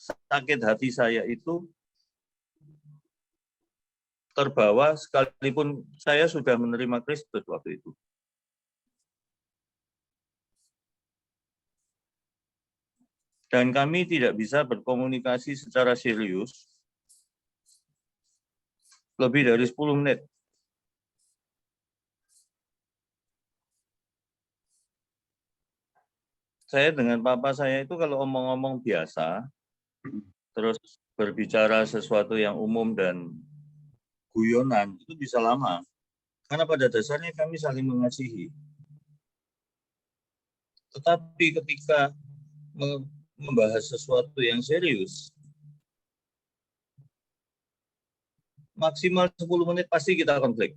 Speaker 2: Sakit hati saya itu terbawa sekalipun saya sudah menerima Kristus waktu itu. Dan kami tidak bisa berkomunikasi secara serius lebih dari 10 menit. Saya dengan papa saya itu kalau omong-omong biasa, terus berbicara sesuatu yang umum dan guyonan, itu bisa lama. Karena pada dasarnya kami saling mengasihi. Tetapi ketika membahas sesuatu yang serius, maksimal 10 menit pasti kita konflik.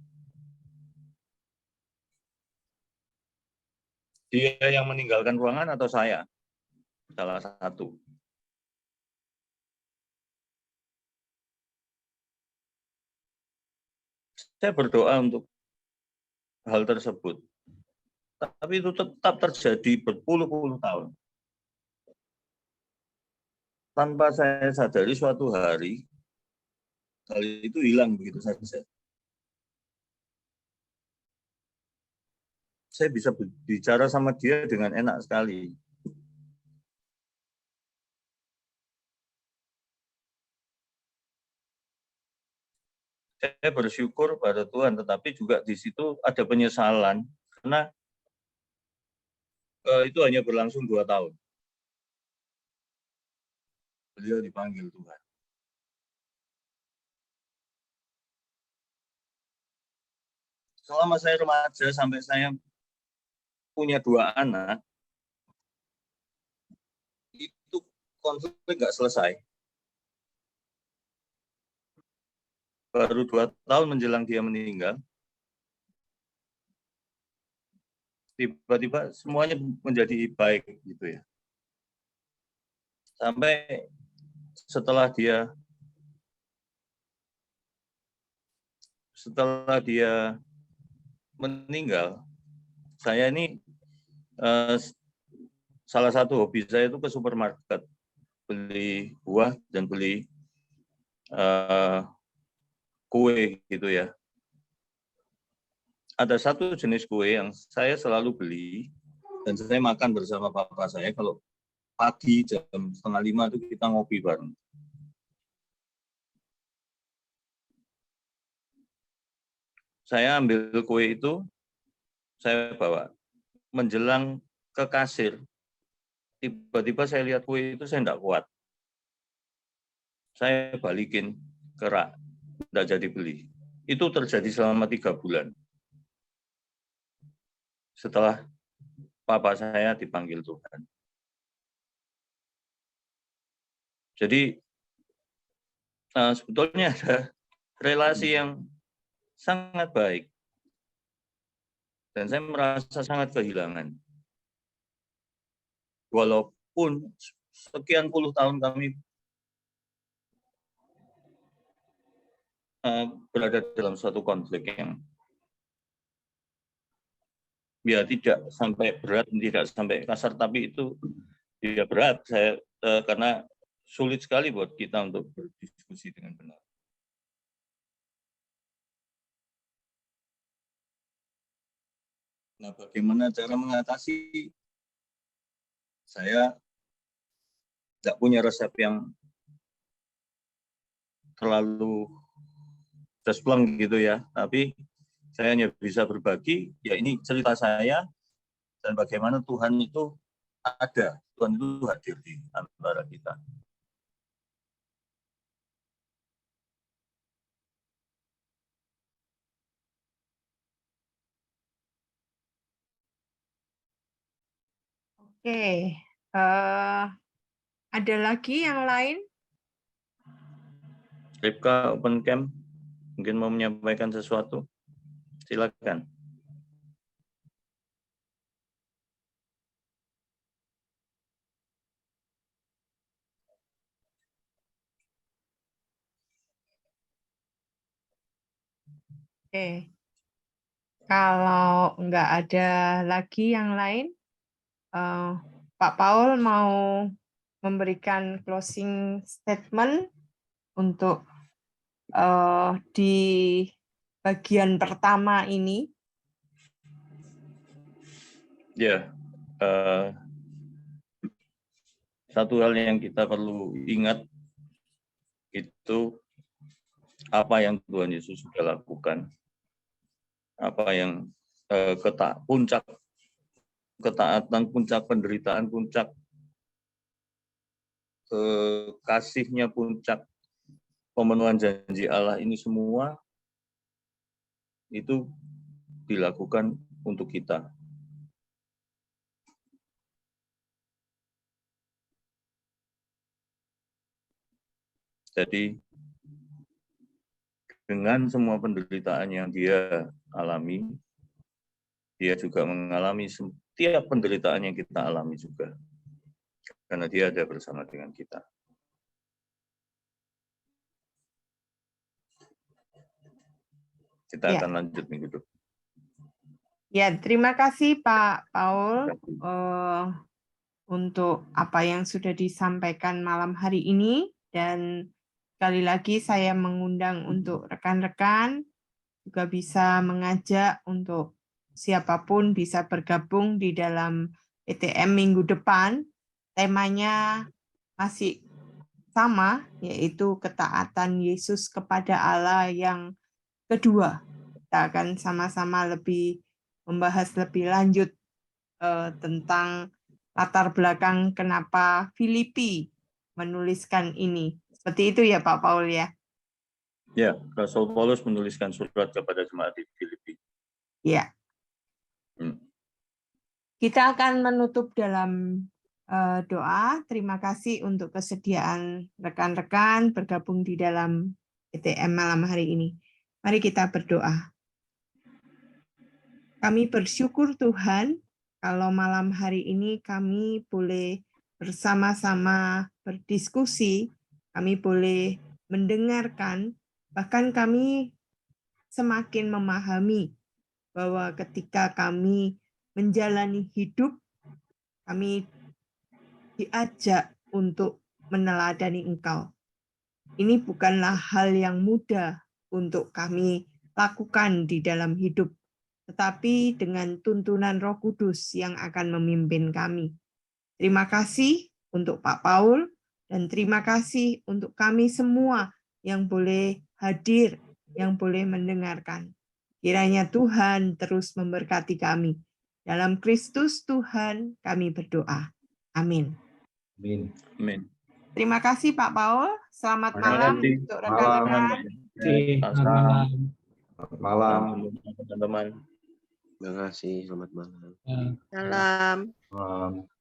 Speaker 2: Dia yang meninggalkan ruangan atau saya? Salah satu. Saya berdoa untuk hal tersebut. Tapi itu tetap terjadi berpuluh-puluh tahun. Tanpa saya sadari suatu hari, hal itu hilang begitu saja. Saya bisa bicara sama dia dengan enak sekali. Saya bersyukur pada Tuhan, tetapi juga di situ ada penyesalan karena itu hanya berlangsung 2 tahun. Beliau dipanggil Tuhan. Selama saya remaja sampai saya punya 2 anak, itu konflik nggak selesai. Baru 2 tahun menjelang dia meninggal, tiba-tiba semuanya menjadi baik gitu ya. Sampai setelah dia meninggal, saya ini salah satu hobi saya itu ke supermarket, beli buah dan beli kue gitu ya. Ada satu jenis kue yang saya selalu beli dan saya makan bersama papa saya kalau pagi jam 4:30 itu kita ngopi bareng. Saya ambil kue itu, saya bawa. Menjelang ke kasir, tiba-tiba saya lihat kue itu saya tidak kuat. Saya balikin ke rak, tidak jadi beli. Itu terjadi selama 3 bulan. Setelah papa saya dipanggil Tuhan. Jadi sebetulnya ada relasi yang sangat baik. Dan saya merasa sangat kehilangan. Walaupun sekian puluh tahun kami berada dalam suatu konflik yang ya tidak sampai berat, tidak sampai kasar, tapi itu ya berat saya karena sulit sekali buat kita untuk berdiskusi dengan benar. Nah, bagaimana cara mengatasi? Saya tidak punya resep yang terlalu despleng gitu ya, tapi saya hanya bisa berbagi, ya ini cerita saya, dan bagaimana Tuhan itu ada, Tuhan itu hadir di antara kita.
Speaker 1: Oke, ada lagi yang lain?
Speaker 2: Ripka Open Camp mungkin mau menyampaikan sesuatu, silakan.
Speaker 1: Oke, kalau nggak ada lagi yang lain, Pak Paul mau memberikan closing statement untuk di bagian pertama ini.
Speaker 2: Ya, satu hal yang kita perlu ingat itu apa yang Tuhan Yesus sudah lakukan, apa yang puncak ketaatan, puncak penderitaan, puncak kasihnya, puncak pemenuhan janji Allah ini semua itu dilakukan untuk kita. Jadi dengan semua penderitaan yang dia alami, dia juga mengalami setiap penderitaan yang kita alami juga. Karena dia ada bersama dengan kita. Kita akan lanjut minggu depan.
Speaker 1: Ya, terima kasih Pak Paul untuk apa yang sudah disampaikan malam hari ini. Dan sekali lagi saya mengundang untuk rekan-rekan juga bisa mengajak untuk siapapun bisa bergabung di dalam PTM minggu depan. Temanya masih sama, yaitu ketaatan Yesus kepada Allah yang kedua. Kita akan sama-sama membahas lebih lanjut tentang latar belakang kenapa Filipi menuliskan ini. Seperti itu ya Pak Paul ya?
Speaker 2: Ya, Rasul Paulus menuliskan surat kepada jemaat di Filipi.
Speaker 1: Ya. Kita akan menutup dalam doa. Terima kasih untuk kesediaan rekan-rekan bergabung di dalam PTM malam hari ini. Mari kita berdoa. Kami bersyukur Tuhan, kalau malam hari ini kami boleh bersama-sama berdiskusi, kami boleh mendengarkan, bahkan kami semakin memahami bahwa ketika kami menjalani hidup, kami diajak untuk meneladani Engkau. Ini bukanlah hal yang mudah untuk kami lakukan di dalam hidup, tetapi dengan tuntunan Roh Kudus yang akan memimpin kami. Terima kasih untuk Pak Paul, dan terima kasih untuk kami semua yang boleh hadir, yang boleh mendengarkan. Kiranya Tuhan terus memberkati kami. Dalam Kristus Tuhan kami berdoa. Amin.
Speaker 5: Amin.
Speaker 2: Amin.
Speaker 1: Terima kasih Pak Paul. Selamat malam untuk rekan-rekan.
Speaker 3: Malam.
Speaker 5: Malam.
Speaker 2: Teman-teman.
Speaker 9: Terima kasih, selamat malam.
Speaker 7: Salam.
Speaker 5: Malam.